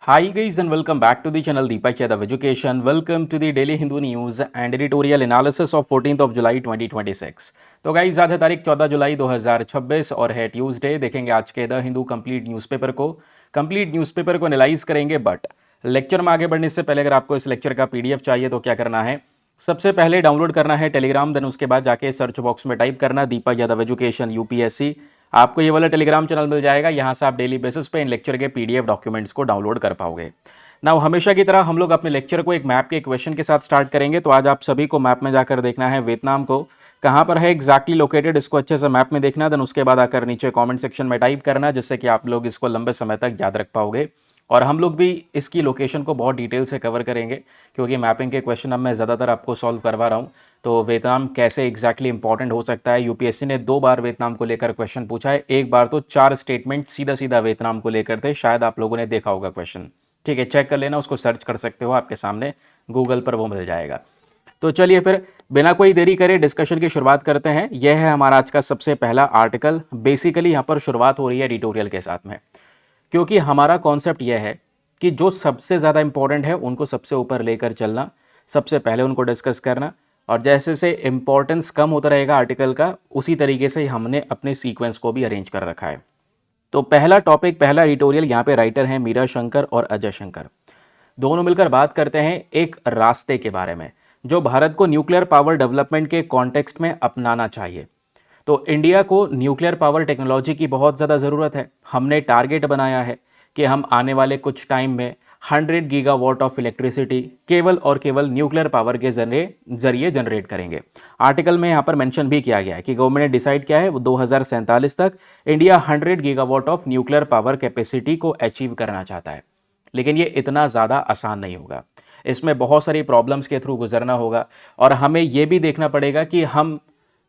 Hi guys and welcome back to the channel Deepak Yadav Education. Welcome to the Daily Hindu News and editorial analysis of 14th of July 2026. तो guys आज है तारीख 14 जुलाई 2026 और है Tuesday. देखेंगे आज के द हिंदू कंप्लीट न्यूज़पेपर को एनालाइज करेंगे। बट लेक्चर में आगे बढ़ने से पहले अगर आपको इस लेक्चर का पीडीएफ चाहिए तो क्या करना है, सबसे पहले डाउनलोड करना है टेलीग्राम, देन उसके बाद जाके सर्च बॉक्स में टाइप करना दीपक यादव एजुकेशन यूपीएससी। आपको ये वाला टेलीग्राम चैनल मिल जाएगा। यहाँ से आप डेली बेसिस पे इन लेक्चर के पीडीएफ डॉक्यूमेंट्स को डाउनलोड कर पाओगे। नाउ हमेशा की तरह हम लोग अपने लेक्चर को एक मैप के क्वेश्चन के साथ स्टार्ट करेंगे। तो आज आप सभी को मैप में जाकर देखना है वियतनाम को कहाँ पर है एग्जैक्टली लोकेटेड, इसको अच्छे से मैप में देखना। देन उसके बाद आकर नीचे कमेंट सेक्शन में टाइप करना, जिससे कि आप लोग इसको लंबे समय तक याद रख पाओगे। और हम लोग भी इसकी लोकेशन को बहुत डिटेल से कवर करेंगे, क्योंकि मैपिंग के क्वेश्चन अब मैं ज़्यादातर आपको सॉल्व करवा रहा हूँ। तो वियतनाम कैसे एग्जैक्टली इंपॉर्टेंट हो सकता है। यूपीएससी ने 2 बार वियतनाम को लेकर क्वेश्चन पूछा है, एक बार तो 4 स्टेटमेंट सीधा सीधा वियतनाम को लेकर थे। शायद आप लोगों ने देखा होगा क्वेश्चन, ठीक है, चेक कर लेना, उसको सर्च कर सकते हो, आपके सामने गूगल पर वो मिल जाएगा। तो चलिए फिर बिना कोई देरी करे डिस्कशन की शुरुआत करते हैं। यह है हमारा आज का सबसे पहला आर्टिकल। बेसिकली यहाँ पर शुरुआत हो रही है एडिटोरियल के साथ में, क्योंकि हमारा कॉन्सेप्ट यह है कि जो सबसे ज़्यादा इंपॉर्टेंट है उनको सबसे ऊपर लेकर चलना, सबसे पहले उनको डिस्कस करना, और जैसे से इंपॉर्टेंस कम होता रहेगा आर्टिकल का, उसी तरीके से हमने अपने सीक्वेंस को भी अरेंज कर रखा है। तो पहला टॉपिक, पहला एडिटोरियल, यहाँ पे राइटर हैं मीरा शंकर और अजय शंकर। दोनों मिलकर बात करते हैं एक रास्ते के बारे में जो भारत को न्यूक्लियर पावर डेवलपमेंट के कॉन्टेक्स्ट में अपनाना चाहिए। तो इंडिया को न्यूक्लियर पावर टेक्नोलॉजी की बहुत ज़्यादा ज़रूरत है। हमने टारगेट बनाया है कि हम आने वाले कुछ टाइम में 100 गीगावाट ऑफ इलेक्ट्रिसिटी केवल और केवल न्यूक्लियर पावर के जरिए जनरेट करेंगे। आर्टिकल में यहाँ पर मेंशन भी किया गया है कि गवर्नमेंट ने डिसाइड किया है 2047 तक India 100 gigawatt of nuclear power capacity को अचीव करना चाहता है। लेकिन ये इतना ज़्यादा आसान नहीं होगा, इसमें बहुत सारी प्रॉब्लम्स के थ्रू गुजरना होगा, और हमें ये भी देखना पड़ेगा कि हम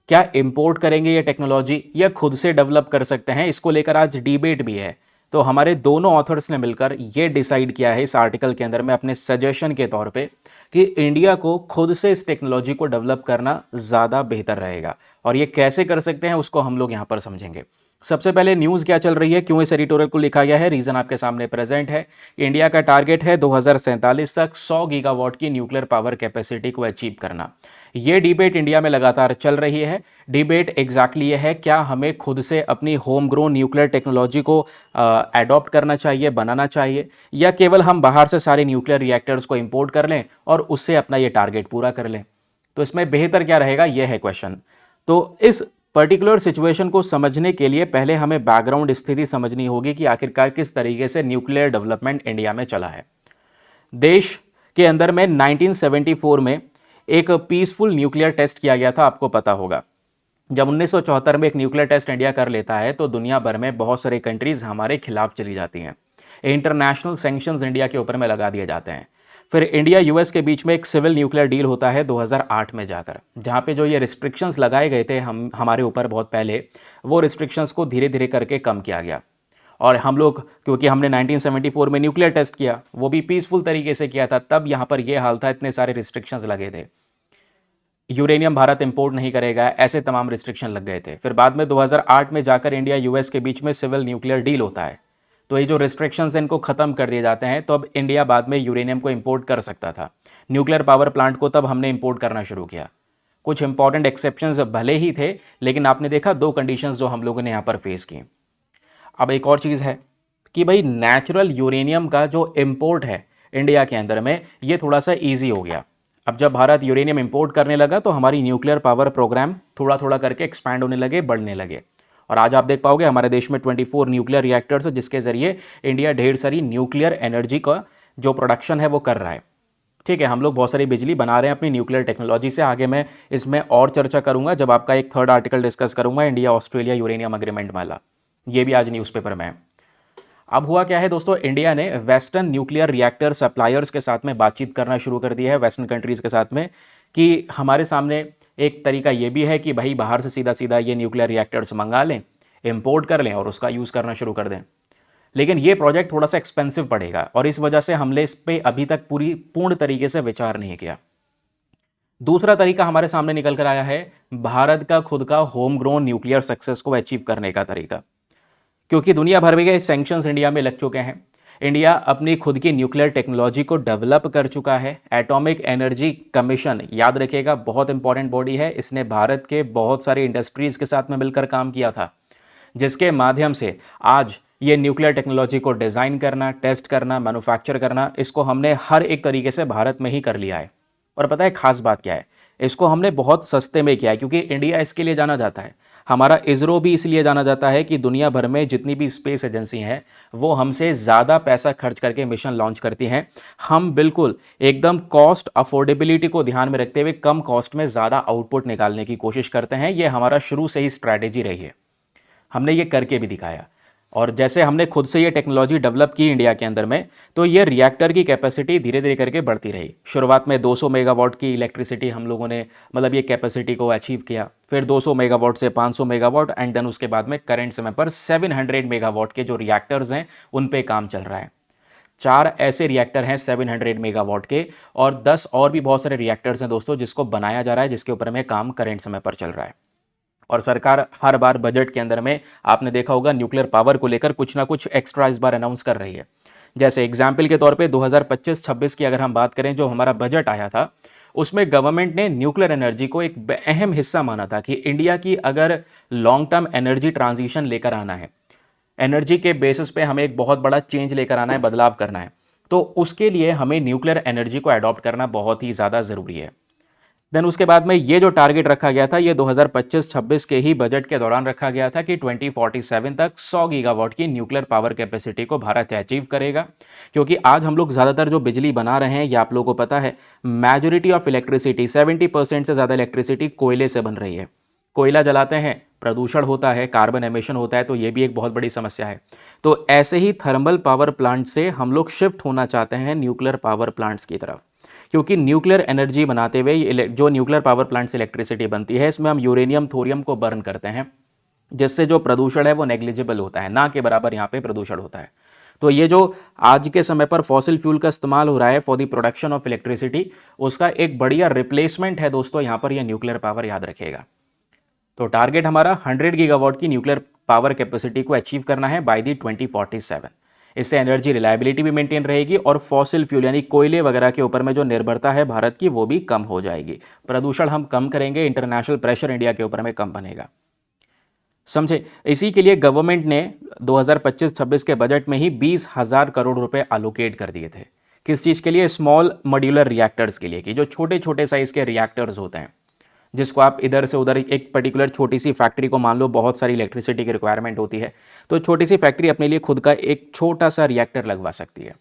क्या इंपोर्ट करेंगे ये टेक्नोलॉजी या खुद से डेवलप कर सकते हैं। इसको लेकर आज डिबेट भी है। तो हमारे दोनों ऑथर्स ने मिलकर ये डिसाइड किया है इस आर्टिकल के अंदर में अपने सजेशन के तौर पे कि इंडिया को खुद से इस टेक्नोलॉजी को डेवलप करना ज़्यादा बेहतर रहेगा, और ये कैसे कर सकते हैं उसको हम लोग यहाँ पर समझेंगे। सबसे पहले न्यूज़ क्या चल रही है, क्यों इस एडिटोरियल को लिखा गया है, रीज़न आपके सामने प्रेजेंट है। इंडिया का टारगेट है 2047 तक 100 गीगावाट की न्यूक्लियर पावर कैपेसिटी को अचीव करना। ये डिबेट इंडिया में लगातार चल रही है। डिबेट एग्जैक्टली ये है, क्या हमें खुद से अपनी होम ग्रोन न्यूक्लियर टेक्नोलॉजी को एडॉप्ट करना चाहिए, बनाना चाहिए, या केवल हम बाहर से सारे न्यूक्लियर रिएक्टर्स को इंपोर्ट कर लें और उससे अपना ये टारगेट पूरा कर लें। तो इसमें बेहतर क्या रहेगा, यह है क्वेश्चन। तो इस पर्टिकुलर सिचुएशन को समझने के लिए पहले हमें बैकग्राउंड स्थिति समझनी होगी कि आखिरकार किस तरीके से न्यूक्लियर डेवलपमेंट इंडिया में चला है। देश के अंदर में 1974 में एक पीसफुल न्यूक्लियर टेस्ट किया गया था, आपको पता होगा। जब 1974 में एक न्यूक्लियर टेस्ट इंडिया कर लेता है तो दुनिया भर में बहुत सारे कंट्रीज हमारे खिलाफ चली जाती हैं। इंटरनेशनल सैंक्शंस इंडिया के ऊपर में लगा दिए जाते हैं। फिर इंडिया यूएस के बीच में एक सिविल न्यूक्लियर डील होता है 2008 में जाकर, जहाँ पे जो ये रिस्ट्रिक्शंस लगाए गए थे हमारे ऊपर बहुत पहले, वो रिस्ट्रिक्शंस को धीरे धीरे करके कम किया गया। और हम लोग, क्योंकि हमने 1974 में न्यूक्लियर टेस्ट किया, वो भी पीसफुल तरीके से किया था, तब यहाँ पर ये हाल था, इतने सारे रिस्ट्रिक्शंस लगे थे। यूरेनियम भारत इंपोर्ट नहीं करेगा, ऐसे तमाम रिस्ट्रिक्शन लग गए थे। फिर बाद में 2008 में जाकर इंडिया यूएस के बीच में सिविल न्यूक्लियर डील होता है, तो ये जो रिस्ट्रिक्शंस हैं इनको ख़त्म कर दिए जाते हैं। तो अब इंडिया बाद में यूरेनियम को इंपोर्ट कर सकता था। न्यूक्लियर पावर प्लांट को तब हमने इंपोर्ट करना शुरू किया। कुछ इंपॉर्टेंट एक्सेप्शंस भले ही थे, लेकिन आपने देखा 2 कंडीशंस जो हम लोगों ने यहाँ पर फेस की। अब एक और चीज़ है कि भाई नेचुरल यूरेनियम का जो इंपोर्ट है इंडिया के अंदर में, ये थोड़ा सा ईजी हो गया। अब जब भारत यूरेनियम इंपोर्ट करने लगा तो हमारी न्यूक्लियर पावर प्रोग्राम थोड़ा थोड़ा करके एक्सपैंड होने लगे, बढ़ने लगे। और आज आप देख पाओगे हमारे देश में 24 न्यूक्लियर रिएक्टर्स है, जिसके जरिए इंडिया ढेर सारी न्यूक्लियर एनर्जी का जो प्रोडक्शन है वो कर रहा है। ठीक है, हम लोग बहुत सारी बिजली बना रहे हैं अपनी न्यूक्लियर टेक्नोलॉजी से। आगे मैं इसमें और चर्चा करूंगा जब आपका एक 3rd आर्टिकल डिस्कस करूंगा, इंडिया ऑस्ट्रेलिया यूरेनियम अग्रीमेंट वाला। ये भी आज न्यूज़पेपर में है। अब हुआ क्या है दोस्तों, इंडिया ने वेस्टर्न न्यूक्लियर रिएक्टर सप्लायर्स के साथ में बातचीत करना शुरू कर दिया है, वेस्टर्न कंट्रीज़ के साथ में, कि हमारे सामने एक तरीका ये भी है कि भाई बाहर से सीधा सीधा ये न्यूक्लियर रिएक्टर्स मंगा लें, इंपोर्ट कर लें और उसका यूज़ करना शुरू कर दें। लेकिन ये प्रोजेक्ट थोड़ा सा एक्सपेंसिव पड़ेगा, और इस वजह से हमने इस पर अभी तक पूर्ण तरीके से विचार नहीं किया। दूसरा तरीका हमारे सामने निकल कर आया है, भारत का खुद का होम ग्रोन न्यूक्लियर सक्सेस को अचीव करने का तरीका। क्योंकि दुनिया भर में के सैंक्शंस इंडिया में लग चुके हैं, इंडिया अपनी खुद की न्यूक्लियर टेक्नोलॉजी को डेवलप कर चुका है। एटॉमिक एनर्जी कमीशन, याद रखिएगा, बहुत इंपॉर्टेंट बॉडी है। इसने भारत के बहुत सारी इंडस्ट्रीज़ के साथ में मिलकर काम किया था, जिसके माध्यम से आज ये न्यूक्लियर टेक्नोलॉजी को डिज़ाइन करना, टेस्ट करना, मैन्युफैक्चर करना, इसको हमने हर एक तरीके से भारत में ही कर लिया है। और पता है खास बात क्या है? इसको हमने बहुत सस्ते में किया है, क्योंकि इंडिया इसके लिए जाना जाता है। हमारा इसरो भी इसलिए जाना जाता है कि दुनिया भर में जितनी भी स्पेस एजेंसी हैं वो हमसे ज़्यादा पैसा खर्च करके मिशन लॉन्च करती हैं। हम बिल्कुल एकदम कॉस्ट अफोर्डेबिलिटी को ध्यान में रखते हुए कम कॉस्ट में ज़्यादा आउटपुट निकालने की कोशिश करते हैं। ये हमारा शुरू से ही स्ट्रैटेजी रही है, हमने ये करके भी दिखाया। और जैसे हमने खुद से ये टेक्नोलॉजी डेवलप की इंडिया के अंदर में, तो ये रिएक्टर की कैपेसिटी धीरे धीरे करके बढ़ती रही। शुरुआत में 200 मेगावाट की इलेक्ट्रिसिटी हम लोगों ने मतलब ये कैपेसिटी को अचीव किया, फिर 200 मेगावाट से 500 मेगावाट, एंड देन उसके बाद में करंट समय पर 700 मेगावाट के जो रिएक्टर्स हैं उन पे काम चल रहा है। 4 ऐसे रिएक्टर हैं 700 मेगावाट के, और 10 और भी बहुत सारे रिएक्टर्स हैं दोस्तों जिसको बनाया जा रहा है, जिसके ऊपर में काम करंट समय पर चल रहा है। और सरकार हर बार बजट के अंदर में आपने देखा होगा न्यूक्लियर पावर को लेकर कुछ ना कुछ एक्स्ट्रा इस बार अनाउंस कर रही है। जैसे एग्जाम्पल के तौर पे 2025-26 की अगर हम बात करें, जो हमारा बजट आया था, उसमें गवर्नमेंट ने न्यूक्लियर एनर्जी को एक अहम हिस्सा माना था कि इंडिया की अगर लॉन्ग टर्म एनर्जी ट्रांजिशन लेकर आना है, एनर्जी के बेसिस पे हमें एक बहुत बड़ा चेंज लेकर आना है, बदलाव करना है, तो उसके लिए हमें न्यूक्लियर एनर्जी को अडॉप्ट करना बहुत ही ज़्यादा ज़रूरी है। देन उसके बाद में ये जो टारगेट रखा गया था, ये 2025-26 के ही बजट के दौरान रखा गया था कि 2047 तक 100 गीगावाट की न्यूक्लियर पावर कैपेसिटी को भारत अचीव करेगा। क्योंकि आज हम लोग ज़्यादातर जो बिजली बना रहे हैं, ये आप लोगों को पता है, मेजॉरिटी ऑफ इलेक्ट्रिसिटी 70% से ज़्यादा इलेक्ट्रिसिटी कोयले से बन रही है। कोयला जलाते हैं, प्रदूषण होता है, कार्बन एमिशन होता है, तो ये भी एक बहुत बड़ी समस्या है। तो ऐसे ही थर्मल पावर प्लांट से हम लोग शिफ्ट होना चाहते हैं न्यूक्लियर पावर प्लांट्स की तरफ, क्योंकि न्यूक्लियर एनर्जी बनाते हुए जो न्यूक्लियर पावर प्लांट से इलेक्ट्रिसिटी बनती है, इसमें हम यूरेनियम थोरियम को बर्न करते हैं, जिससे जो प्रदूषण है वो नेग्लिजिबल होता है, ना के बराबर यहाँ पे प्रदूषण होता है। तो ये जो आज के समय पर फॉसिल फ्यूल का इस्तेमाल हो रहा है for the production of electricity, उसका एक बढ़िया रिप्लेसमेंट है दोस्तों यहाँ पर, यह न्यूक्लियर पावर, याद रखिएगा। तो टारगेट हमारा 100 गीगावाट की न्यूक्लियर पावर कैपेसिटी को अचीव करना है बाय दी 2047। इससे एनर्जी रिलायबिलिटी भी मेंटेन रहेगी और फॉसिल फ्यूल यानी कोयले वगैरह के ऊपर में जो निर्भरता है भारत की, वो भी कम हो जाएगी। प्रदूषण हम कम करेंगे, इंटरनेशनल प्रेशर इंडिया के ऊपर में कम बनेगा, समझे। इसी के लिए गवर्नमेंट ने 2025-26 के बजट में ही 20,000 करोड़ रुपए एलोकेट कर दिए थे। किस चीज़ के लिए? स्मॉल मॉड्यूलर रिएक्टर्स के लिए, कि जो छोटे छोटे साइज़ के रिएक्टर्स होते हैं, जिसको आप इधर से उधर एक पर्टिकुलर छोटी सी फैक्ट्री को, मान लो बहुत सारी इलेक्ट्रिसिटी की रिक्वायरमेंट होती है, तो छोटी सी फैक्ट्री अपने लिए खुद का एक छोटा सा रिएक्टर लगवा सकती है,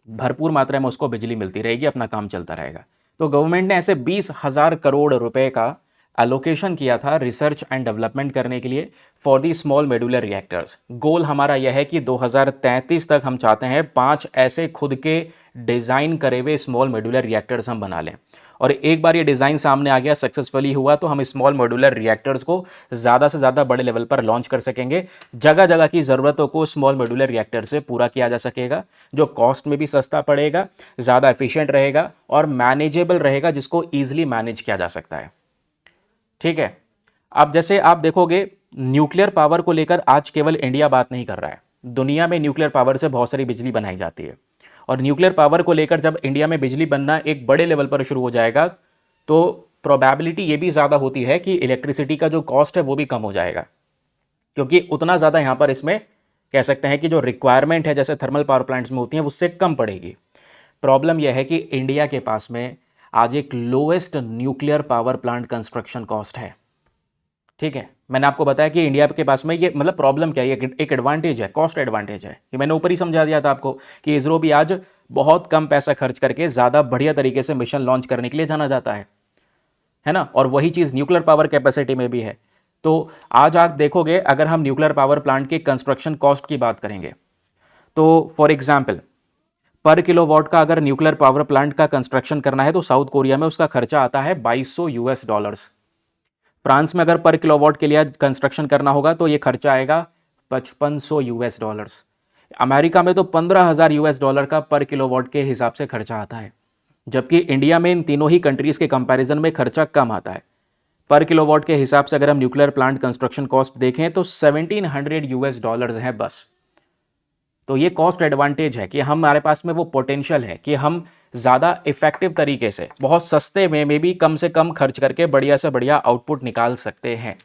भरपूर मात्रा में उसको बिजली मिलती रहेगी, अपना काम चलता रहेगा। तो गवर्नमेंट ने ऐसे 20,000 करोड़ रुपए का एलोकेशन किया था रिसर्च एंड डेवलपमेंट करने के लिए for the small modular reactors. Goal हमारा यह है कि 2033 तक हम चाहते हैं 5 ऐसे खुद के डिज़ाइन करे हुए स्मॉल मॉड्यूलर रिएक्टर्स हम बना लें, और एक बार ये डिज़ाइन सामने आ गया, सक्सेसफुली हुआ, तो हम स्मॉल मॉड्यूलर रिएक्टर्स को ज़्यादा से ज़्यादा बड़े लेवल पर लॉन्च कर सकेंगे। जगह जगह की ज़रूरतों को स्मॉल मॉड्यूलर रिएक्टर से पूरा किया जा सकेगा, जो कॉस्ट में भी सस्ता पड़ेगा, ज़्यादा एफिशिएंट रहेगा और मैनेजेबल रहेगा, जिसको ईजिली मैनेज किया जा सकता है। ठीक है। अब जैसे आप देखोगे, न्यूक्लियर पावर को लेकर आज केवल इंडिया बात नहीं कर रहा है, दुनिया में न्यूक्लियर पावर से बहुत सारी बिजली बनाई जाती है। और न्यूक्लियर पावर को लेकर जब इंडिया में बिजली बनना एक बड़े लेवल पर शुरू हो जाएगा, तो प्रोबेबिलिटी ये भी ज़्यादा होती है कि इलेक्ट्रिसिटी का जो कॉस्ट है वो भी कम हो जाएगा, क्योंकि उतना ज़्यादा यहाँ पर इसमें कह सकते हैं कि जो रिक्वायरमेंट है जैसे थर्मल पावर प्लांट्स में होती हैं, उससे कम पड़ेगी। प्रॉब्लम यह है कि इंडिया के पास में आज एक lowest nuclear power plant construction cost है। ठीक है, मैंने आपको बताया कि इंडिया के पास में ये मतलब प्रॉब्लम क्या है, एक एडवांटेज है, कॉस्ट एडवांटेज है। ये मैंने ऊपर ही समझा दिया था आपको कि इसरो भी आज बहुत कम पैसा खर्च करके ज़्यादा बढ़िया तरीके से मिशन लॉन्च करने के लिए जाना जाता है ना। और वही चीज़ न्यूक्लियर पावर कैपेसिटी में भी है। तो आज आप देखोगे, अगर हम न्यूक्लियर पावर प्लांट के कंस्ट्रक्शन कॉस्ट की बात करेंगे, तो फॉर एग्जाम्पल पर किलोवाट का अगर न्यूक्लियर पावर प्लांट का कंस्ट्रक्शन करना है, तो साउथ कोरिया में उसका खर्चा आता है $2200। फ्रांस में अगर पर किलोवाट के लिए कंस्ट्रक्शन करना होगा तो ये खर्चा आएगा $5500। अमेरिका में तो $15,000 का पर किलोवाट के हिसाब से खर्चा आता है, जबकि इंडिया में इन तीनों ही कंट्रीज़ के कंपैरिजन में खर्चा कम आता है। पर किलोवाट के हिसाब से अगर हम न्यूक्लियर प्लांट कंस्ट्रक्शन कॉस्ट देखें तो $1700 है बस। तो ये कॉस्ट एडवांटेज है कि हमारे पास में वो पोटेंशियल है कि हम ज़्यादा इफेक्टिव तरीके से बहुत सस्ते में भी कम से कम खर्च करके बढ़िया से बढ़िया आउटपुट निकाल सकते हैं।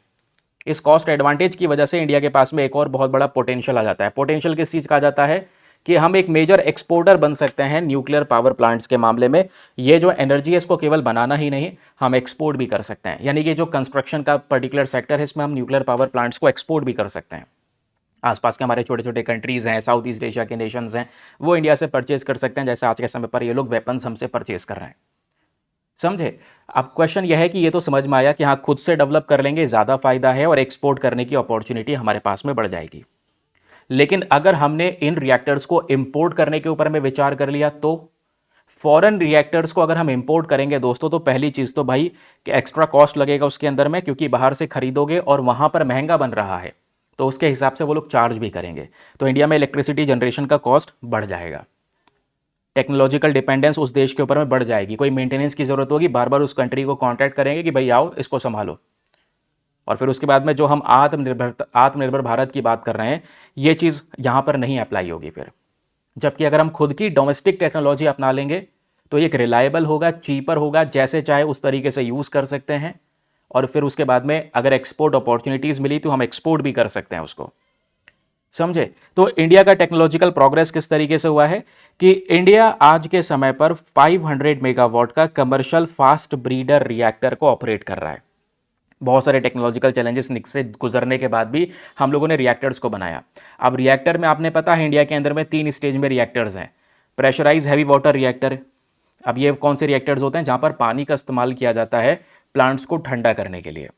इस कॉस्ट एडवांटेज की वजह से इंडिया के पास में एक और बहुत बड़ा पोटेंशियल आ जाता है। पोटेंशियल किस चीज़ का आ जाता है कि हम एक मेजर एक्सपोर्टर बन सकते हैं न्यूक्लियर पावर प्लांट्स के मामले में। ये जो एनर्जी है इसको केवल बनाना ही नहीं, हम एक्सपोर्ट भी कर सकते हैं। यानी कि जो कंस्ट्रक्शन का पर्टिकुलर सेक्टर है इसमें हम न्यूक्लियर पावर प्लांट्स को एक्सपोर्ट भी कर सकते हैं। आसपास के हमारे छोटे छोटे कंट्रीज़ हैं, साउथ ईस्ट एशिया के नेशंस हैं, वो इंडिया से परचेज कर सकते हैं, जैसे आज के समय पर ये लोग वेपन्स हमसे परचेज कर रहे हैं। समझे? अब क्वेश्चन यह है कि ये तो समझ में आया कि हाँ खुद से डेवलप कर लेंगे ज़्यादा फायदा है और एक्सपोर्ट करने की अपॉर्चुनिटी हमारे पास में बढ़ जाएगी। लेकिन अगर हमने इन रिएक्टर्स को इंपोर्ट करने के ऊपर में विचार कर लिया तो फॉरेन रिएक्टर्स को अगर हम इंपोर्ट करेंगे दोस्तों, तो पहली चीज़ तो भाई कि एक्स्ट्रा कॉस्ट लगेगा उसके अंदर में, क्योंकि बाहर से खरीदोगे और वहाँ पर महंगा बन रहा है तो उसके हिसाब से वो लोग चार्ज भी करेंगे। तो इंडिया में इलेक्ट्रिसिटी जनरेशन का कॉस्ट बढ़ जाएगा, टेक्नोलॉजिकल डिपेंडेंस उस देश के ऊपर में बढ़ जाएगी, कोई मेंटेनेंस की ज़रूरत होगी, बार बार उस कंट्री को कॉन्टैक्ट करेंगे कि भाई आओ इसको संभालो। और फिर उसके बाद में जो हम आत्मनिर्भर भारत की बात कर रहे हैं, ये चीज़ यहाँ पर नहीं अप्लाई होगी फिर। जबकि अगर हम खुद की डोमेस्टिक टेक्नोलॉजी अपना लेंगे तो ये रिलायबल होगा, चीपर होगा, जैसे चाहे उस तरीके से यूज़ कर सकते हैं। और फिर उसके बाद में अगर एक्सपोर्ट अपॉर्चुनिटीज़ मिली तो हम एक्सपोर्ट भी कर सकते हैं उसको। समझे? तो इंडिया का टेक्नोलॉजिकल प्रोग्रेस किस तरीके से हुआ है कि इंडिया आज के समय पर 500 मेगावाट का कमर्शियल फास्ट ब्रीडर रिएक्टर को ऑपरेट कर रहा है। बहुत सारे टेक्नोलॉजिकल चैलेंजेस से गुजरने के बाद भी हम लोगों ने रिएक्टर्स को बनाया। अब रिएक्टर में आपने पता है इंडिया के अंदर में 3 स्टेज में रिएक्टर्स हैं। प्रेशराइज हैवी वाटर रिएक्टर, अब ये कौन से रिएक्टर्स होते हैं? जहाँ पर पानी का इस्तेमाल किया जाता है प्लांट्स को ठंडा करने के लिए।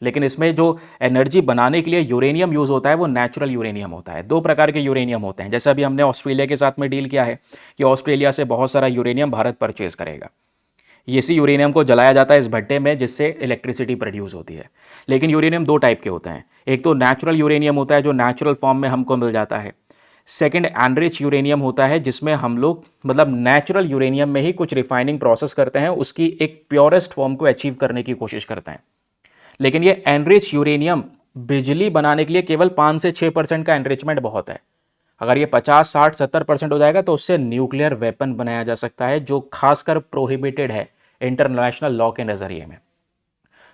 लेकिन इसमें जो एनर्जी बनाने के लिए यूरेनियम यूज़ होता है वो नेचुरल यूरेनियम होता है। 2 प्रकार के यूरेनियम होते हैं, जैसा अभी हमने ऑस्ट्रेलिया के साथ में डील किया है कि ऑस्ट्रेलिया से बहुत सारा यूरेनियम भारत परचेज करेगा। इसी यूरेनियम को जलाया जाता है इस भट्टे में, जिससे इलेक्ट्रिसिटी प्रोड्यूस होती है। लेकिन यूरेनियम 2 टाइप के होते हैं, एक तो नेचुरल यूरेनियम होता है जो नेचुरल फॉर्म में हमको मिल जाता है। सेकंड एनरिच यूरेनियम होता है जिसमें हम लोग मतलब नेचुरल यूरेनियम में ही कुछ रिफाइनिंग प्रोसेस करते हैं, उसकी एक प्योरेस्ट फॉर्म को अचीव करने की कोशिश करते हैं। लेकिन ये एनरिच यूरेनियम बिजली बनाने के लिए केवल 5 से 6% का एनरिचमेंट बहुत है। अगर ये 50, 60, 70% हो जाएगा तो उससे न्यूक्लियर वेपन बनाया जा सकता है, जो खासकर प्रोहिबिटेड है इंटरनेशनल लॉ के नज़रिए में।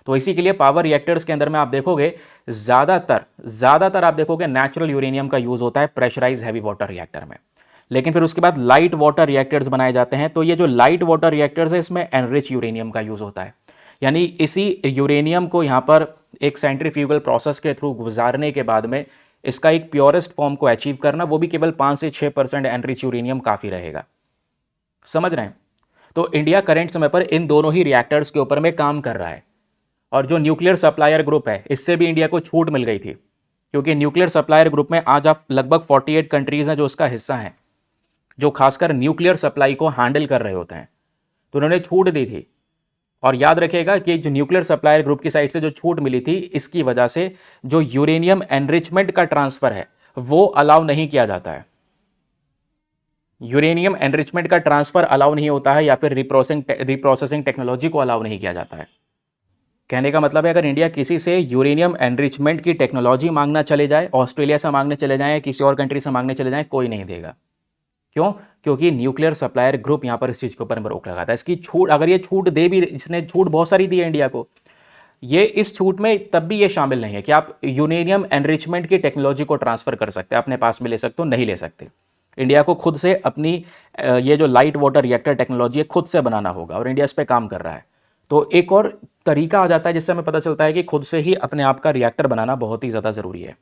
तो इसी के लिए पावर रिएक्टर्स के अंदर में आप देखोगे ज़्यादातर आप देखोगे नेचुरल यूरेनियम का यूज़ होता है प्रेशराइज हैवी वाटर रिएक्टर में। लेकिन फिर उसके बाद लाइट वाटर रिएक्टर्स बनाए जाते हैं। तो ये जो लाइट वाटर रिएक्टर्स है इसमें एनरिच यूरेनियम का यूज़ होता है, यानी इसी यूरेनियम को यहाँ पर एक सेंट्रीफ्यूगल प्रोसेस के थ्रू गुजारने के बाद में इसका एक प्योरेस्ट फॉर्म को अचीव करना, वो भी केवल 5 से 6% एनरिच यूरेनियम काफ़ी रहेगा। समझ रहे हैं? तो इंडिया करंट समय पर इन दोनों ही रिएक्टर्स के ऊपर में काम कर रहा है। और जो न्यूक्लियर सप्लायर ग्रुप है इससे भी इंडिया को छूट मिल गई थी, क्योंकि न्यूक्लियर सप्लायर ग्रुप में आज आप लगभग 48 कंट्रीज़ हैं जो उसका हिस्सा हैं, जो खासकर न्यूक्लियर सप्लाई को हैंडल कर रहे होते हैं। तो उन्होंने छूट दी थी। और याद रखिएगा कि जो न्यूक्लियर सप्लायर ग्रुप की साइड से जो छूट मिली थी, इसकी वजह से जो यूरेनियम एनरिचमेंट का ट्रांसफर है वो अलाउ नहीं किया जाता है। यूरेनियम एनरिचमेंट का ट्रांसफर अलाउ नहीं होता है, या फिर रिप्रोसेसिंग टेक्नोलॉजी को अलाउ नहीं किया जाता है। कहने का मतलब है अगर इंडिया किसी से यूरेनियम एनरिचमेंट की टेक्नोलॉजी मांगना चले जाए, ऑस्ट्रेलिया से मांगने चले जाएं, किसी और कंट्री से मांगने चले जाएं, कोई नहीं देगा। क्यों? क्योंकि न्यूक्लियर सप्लायर ग्रुप यहाँ पर इस चीज़ के ऊपर रोक लगाता है। इसकी छूट, अगर ये छूट दे भी, इसने छूट बहुत सारी दी है इंडिया को, ये इस छूट में तब भी ये शामिल नहीं है कि आप यूरेनियम एनरिचमेंट की टेक्नोलॉजी को ट्रांसफर कर सकते हैं, अपने पास में ले सकते हो, नहीं ले सकते। इंडिया को खुद से अपनी ये जो लाइट वाटर रिएक्टर टेक्नोलॉजी है खुद से बनाना होगा, और इंडिया इस पर काम कर रहा है। तो एक और तरीका आ जाता है जिससे हमें पता चलता है कि खुद से ही अपने आप का रिएक्टर बनाना बहुत ही ज़्यादा ज़रूरी है।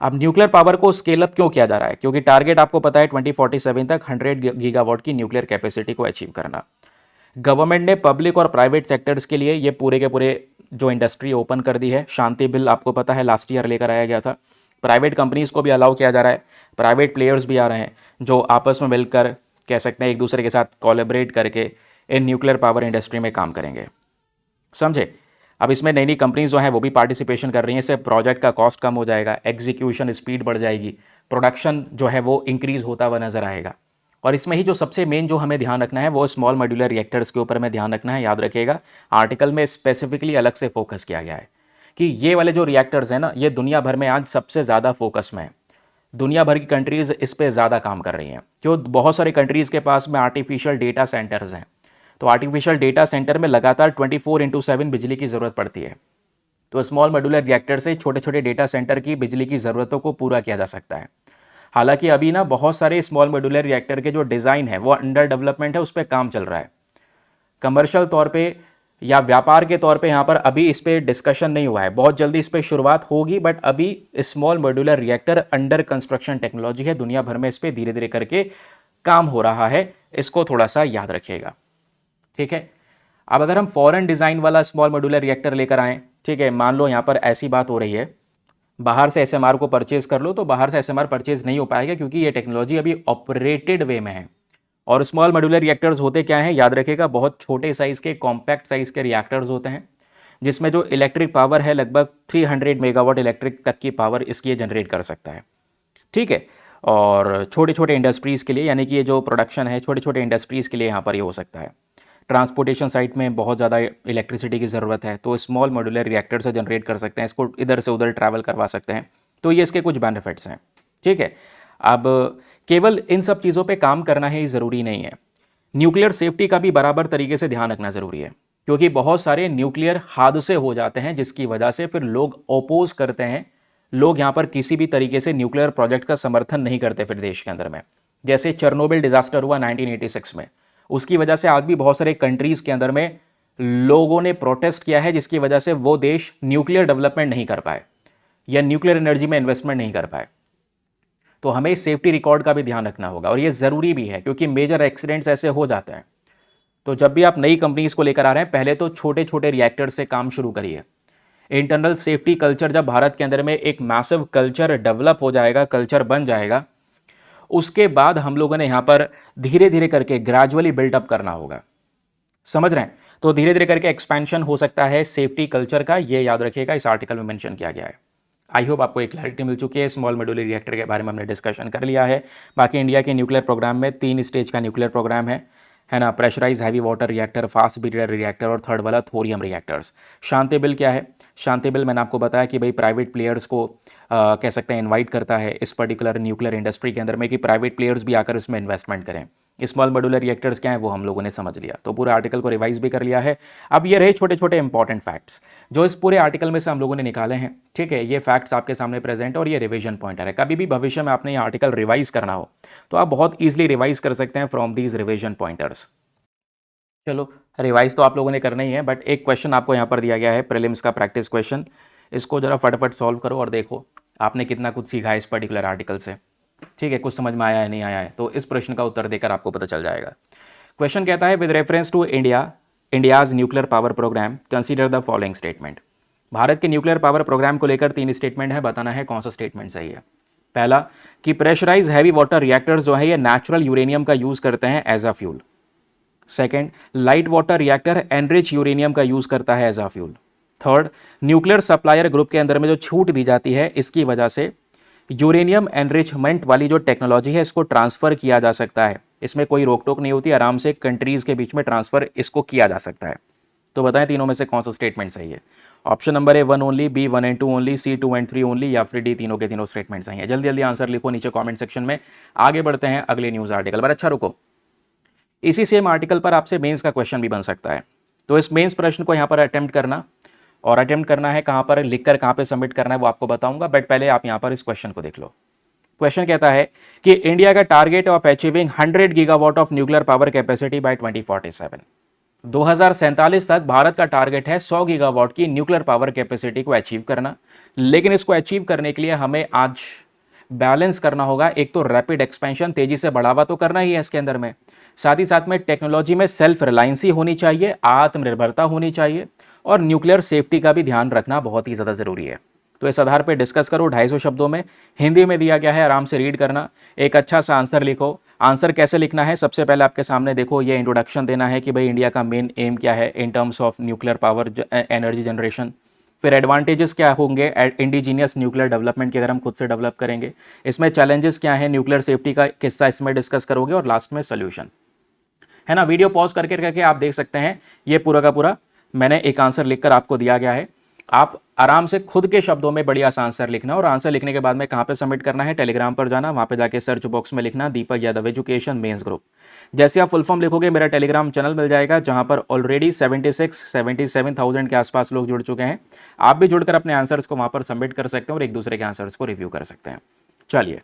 अब न्यूक्लियर पावर को स्केल अप क्यों किया जा रहा है? क्योंकि टारगेट आपको पता है 2047 तक 100 गीगावाट की न्यूक्लियर कैपेसिटी को अचीव करना। गवर्नमेंट ने पब्लिक और प्राइवेट सेक्टर्स के लिए ये पूरे के पूरे जो इंडस्ट्री ओपन कर दी है। शांति बिल आपको पता है लास्ट ईयर लेकर आया गया था। प्राइवेट कंपनीज़ को भी अलाउ किया जा रहा है, प्राइवेट प्लेयर्स भी आ रहे हैं जो आपस में मिलकर कह सकते हैं एक दूसरे के साथ कोलैबोरेट करके इन न्यूक्लियर पावर इंडस्ट्री में काम करेंगे। समझे? अब इसमें नई नई कंपनीज जो हैं वो भी पार्टिसिपेशन कर रही हैं। इससे प्रोजेक्ट का कॉस्ट कम हो जाएगा, एग्जीक्यूशन स्पीड बढ़ जाएगी, प्रोडक्शन जो है वो इंक्रीज़ होता हुआ नज़र आएगा। और इसमें ही जो सबसे मेन जो हमें ध्यान रखना है वो स्मॉल मॉड्यूलर रिएक्टर्स के ऊपर में ध्यान रखना है। याद रखिएगा आर्टिकल में स्पेसिफिकली अलग से फोकस किया गया है कि ये वाले जो रिएक्टर्स हैं ना, ये दुनिया भर में आज सबसे ज़्यादा फोकस में है। दुनिया भर की कंट्रीज़ इस पे ज़्यादा काम कर रही हैं। क्यों? बहुत सारी कंट्रीज़ के पास में आर्टिफिशियल डेटा सेंटर्स हैं। तो आर्टिफिशियल डेटा सेंटर में लगातार 24/7 बिजली की ज़रूरत पड़ती है। तो स्मॉल मॉड्यूलर रिएक्टर से छोटे छोटे डेटा सेंटर की बिजली की ज़रूरतों को पूरा किया जा सकता है। हालांकि अभी ना बहुत सारे स्मॉल मॉड्यूलर रिएक्टर के जो डिज़ाइन है वो अंडर डेवलपमेंट है, उस पर काम चल रहा है। कमर्शियल तौर पे या व्यापार के तौर पे यहाँ पर अभी इस पर डिस्कशन नहीं हुआ है। बहुत जल्दी इस पर शुरुआत होगी, बट अभी small modular reactor under construction technology है। दुनिया भर में इस पर धीरे धीरे करके काम हो रहा है, इसको थोड़ा सा याद रखिएगा, ठीक है। अब अगर हम फॉरेन डिज़ाइन वाला स्मॉल मॉड्यूलर रिएक्टर लेकर आएँ, ठीक है, मान लो यहाँ पर ऐसी बात हो रही है, बाहर से एसएमआर को परचेज कर लो, तो बाहर से एसएमआर परचेज नहीं हो पाएगा क्योंकि ये टेक्नोलॉजी अभी ऑपरेटेड वे में है। और स्मॉल मॉड्यूलर रिएक्टर्स होते क्या हैं, याद रखिएगा, बहुत छोटे साइज़ के कॉम्पैक्ट साइज़ के रिएक्टर्स होते हैं, जिसमें जो इलेक्ट्रिक पावर है लगभग 300 मेगावाट इलेक्ट्रिक तक की पावर इसकी जनरेट कर सकता है, ठीक है। और छोटे छोटे इंडस्ट्रीज़ के लिए, यानी कि ये जो प्रोडक्शन है छोटे छोटे इंडस्ट्रीज़ के लिए यहाँ पर ये हो सकता है। ट्रांसपोर्टेशन साइट में बहुत ज़्यादा इलेक्ट्रिसिटी की ज़रूरत है, तो स्मॉल मॉड्यूलर रिएक्टर से जनरेट कर सकते हैं, इसको इधर से उधर ट्रैवल करवा सकते हैं। तो ये इसके कुछ बेनिफिट्स हैं, ठीक है। अब केवल इन सब चीज़ों पे काम करना ही ज़रूरी नहीं है, न्यूक्लियर सेफ्टी का भी बराबर तरीके से ध्यान रखना ज़रूरी है, क्योंकि बहुत सारे न्यूक्लियर हादसे हो जाते हैं जिसकी वजह से फिर लोग ओपोज करते हैं। लोग यहाँ पर किसी भी तरीके से न्यूक्लियर प्रोजेक्ट का समर्थन नहीं करते फिर देश के अंदर में। जैसे चेरनोबिल डिजास्टर हुआ 1986 में, उसकी वजह से आज भी बहुत सारे कंट्रीज़ के अंदर में लोगों ने प्रोटेस्ट किया है, जिसकी वजह से वो देश न्यूक्लियर डेवलपमेंट नहीं कर पाए या न्यूक्लियर एनर्जी में इन्वेस्टमेंट नहीं कर पाए। तो हमें सेफ्टी रिकॉर्ड का भी ध्यान रखना होगा, और ये ज़रूरी भी है क्योंकि मेजर एक्सीडेंट्स ऐसे हो जाते हैं। तो जब भी आप नई कंपनीज को लेकर आ रहे हैं, पहले तो छोटे छोटे रिएक्टर से काम शुरू करिए। इंटरनल सेफ्टी कल्चर जब भारत के अंदर में एक मैसिव कल्चर डेवलप हो जाएगा, कल्चर बन जाएगा, उसके बाद हम लोगों ने यहाँ पर धीरे धीरे करके ग्रेजुअली बिल्टअप करना होगा, समझ रहे हैं। तो धीरे धीरे करके एक्सपेंशन हो सकता है सेफ्टी कल्चर का, ये याद रखिएगा, इस आर्टिकल में मेंशन किया गया है। आई होप आपको एक क्लैरिटी मिल चुकी है। स्मॉल मॉड्यूलर रिएक्टर के बारे में हमने डिस्कशन कर लिया है। बाकी इंडिया के न्यूक्लियर प्रोग्राम में 3 स्टेज का न्यूक्लियर प्रोग्राम है ना, pressurise heavy water reactor, fast breeder reactor और थर्ड वाला थोरियम रिएक्टर्स। शांति बिल क्या है? शांति बिल मैंने आपको बताया कि भाई प्राइवेट प्लेयर्स को कह सकते हैं इनवाइट करता है इस पर्टिकुलर न्यूक्लियर इंडस्ट्री के अंदर में, कि प्राइवेट प्लेयर्स भी आकर इसमें इन्वेस्टमेंट करें। स्मॉल मॉड्यूलर रिएक्टर्स क्या है वो हम लोगों ने समझ लिया, तो पूरे आर्टिकल को रिवाइज भी कर लिया है। अब ये रहे छोटे छोटे इंपॉर्टेंट फैक्ट्स जो इस पूरे आर्टिकल में से हम लोगों ने निकाले हैं, ठीक है। ये फैक्ट्स आपके सामने प्रेजेंट है और ये रिवीजन पॉइंटर है। कभी भी भविष्य में आपने ये आर्टिकल रिवाइज करना हो तो आप बहुत ईजिली रिवाइज कर सकते हैं फ्रॉम दीज रिवीजन पॉइंटर्स। चलो, रिवाइज तो आप लोगों ने करना ही है, बट एक क्वेश्चन आपको यहाँ पर दिया गया है, प्रीलिम्स का प्रैक्टिस क्वेश्चन। इसको जरा फटाफट सॉल्व करो और देखो आपने कितना कुछ सीखा है इस पर्टिकुलर आर्टिकल से, ठीक है। कुछ समझ में आया है नहीं आया है, तो इस प्रश्न का उत्तर देकर आपको पता चल जाएगा। क्वेश्चन कहता है, with reference to India's nuclear power programme consider the following statement. Bharat के न्यूक्लियर पावर प्रोग्राम को लेकर 3 स्टेटमेंट है, बताना है कौन सा स्टेटमेंट सही है। पहला कि प्रेशराइज हैवी वाटर रिएक्टर्स जो है ये नेचुरल यूरेनियम का यूज़ करते हैं as a fuel. Second, light water reactor enrich uranium का यूज़ करता है as a fuel. Third, nuclear supplier group के अंदर में जो छूट दी जाती है इसकी वजह से यूरेनियम एनरिचमेंट वाली जो टेक्नोलॉजी है इसको ट्रांसफ़र किया जा सकता है, इसमें कोई रोक टोक नहीं होती, आराम से कंट्रीज़ के बीच में ट्रांसफ़र इसको किया जा सकता है। तो बताएं तीनों में से कौन सा स्टेटमेंट सही है। Option number A 1 only, B 1 and 2 only, C 2 and 3 only, या फिर डी तीनों के तीनों स्टेटमेंट सही है। जल्दी जल्दी आंसर लिखो नीचे कॉमेंट सेक्शन में। आगे बढ़ते हैं अगले न्यूज़ आर्टिकल पर। अच्छा रुको, इसी सेम आर्टिकल पर आपसे मेंस का क्वेश्चन भी बन सकता है, तो इस मेंस प्रश्न को यहाँ पर अटेम्प्ट करना, और अटेम्प्ट करना है कहाँ पर, लिखकर कहाँ पे सबमिट करना है वो आपको बताऊंगा, बट पहले आप यहाँ पर इस क्वेश्चन को देख लो। क्वेश्चन कहता है कि इंडिया का target of achieving 100 gigawatt of nuclear power capacity by 2047। 2047 तक भारत का टारगेट है 100 गीगावाट की न्यूक्लियर पावर कैपेसिटी को अचीव करना, लेकिन इसको अचीव करने के लिए हमें आज बैलेंस करना होगा। एक तो रैपिड एक्सपेंशन, तेजी से बढ़ावा तो करना ही है इसके अंदर में, साथ ही साथ में टेक्नोलॉजी में सेल्फ रिलायंसी होनी चाहिए, आत्मनिर्भरता होनी चाहिए, और न्यूक्लियर सेफ्टी का भी ध्यान रखना बहुत ही ज़्यादा ज़रूरी है। तो इस आधार पे डिस्कस करो 250 शब्दों में, हिंदी में दिया गया है, आराम से रीड करना, एक अच्छा सा आंसर लिखो। आंसर कैसे लिखना है, सबसे पहले आपके सामने देखो ये इंट्रोडक्शन देना है कि भाई इंडिया का मेन एम क्या है in terms of nuclear power energy generation, फिर एडवांटेजेस क्या होंगे इंडिजीनियस न्यूक्लियर डेवलपमेंट की अगर हम खुद से डेवलप करेंगे, इसमें चैलेंजेस क्या है, न्यूक्लियर सेफ्टी का किस्सा इसमें डिस्कस करोगे, और लास्ट में सोल्यूशन, है ना। वीडियो पॉज करके करके आप देख सकते हैं ये पूरा का पूरा मैंने एक आंसर लिखकर आपको दिया गया है। आप आराम से खुद के शब्दों में बढ़िया सा आंसर लिखना, और आंसर लिखने के बाद में कहाँ पे सबमिट करना है, टेलीग्राम पर जाना, वहाँ पे जाके सर्च बॉक्स में लिखना Deepak Yadav education mains group. जैसे आप फुल फॉर्म लिखोगे मेरा टेलीग्राम चैनल मिल जाएगा, जहाँ पर ऑलरेडी 77,000 के आसपास लोग जुड़ चुके हैं। आप भी जुड़कर अपने आंसर्स को वहाँ पर सबमिट कर सकते हैं और एक दूसरे के आंसर्स को रिव्यू कर सकते हैं। चलिए,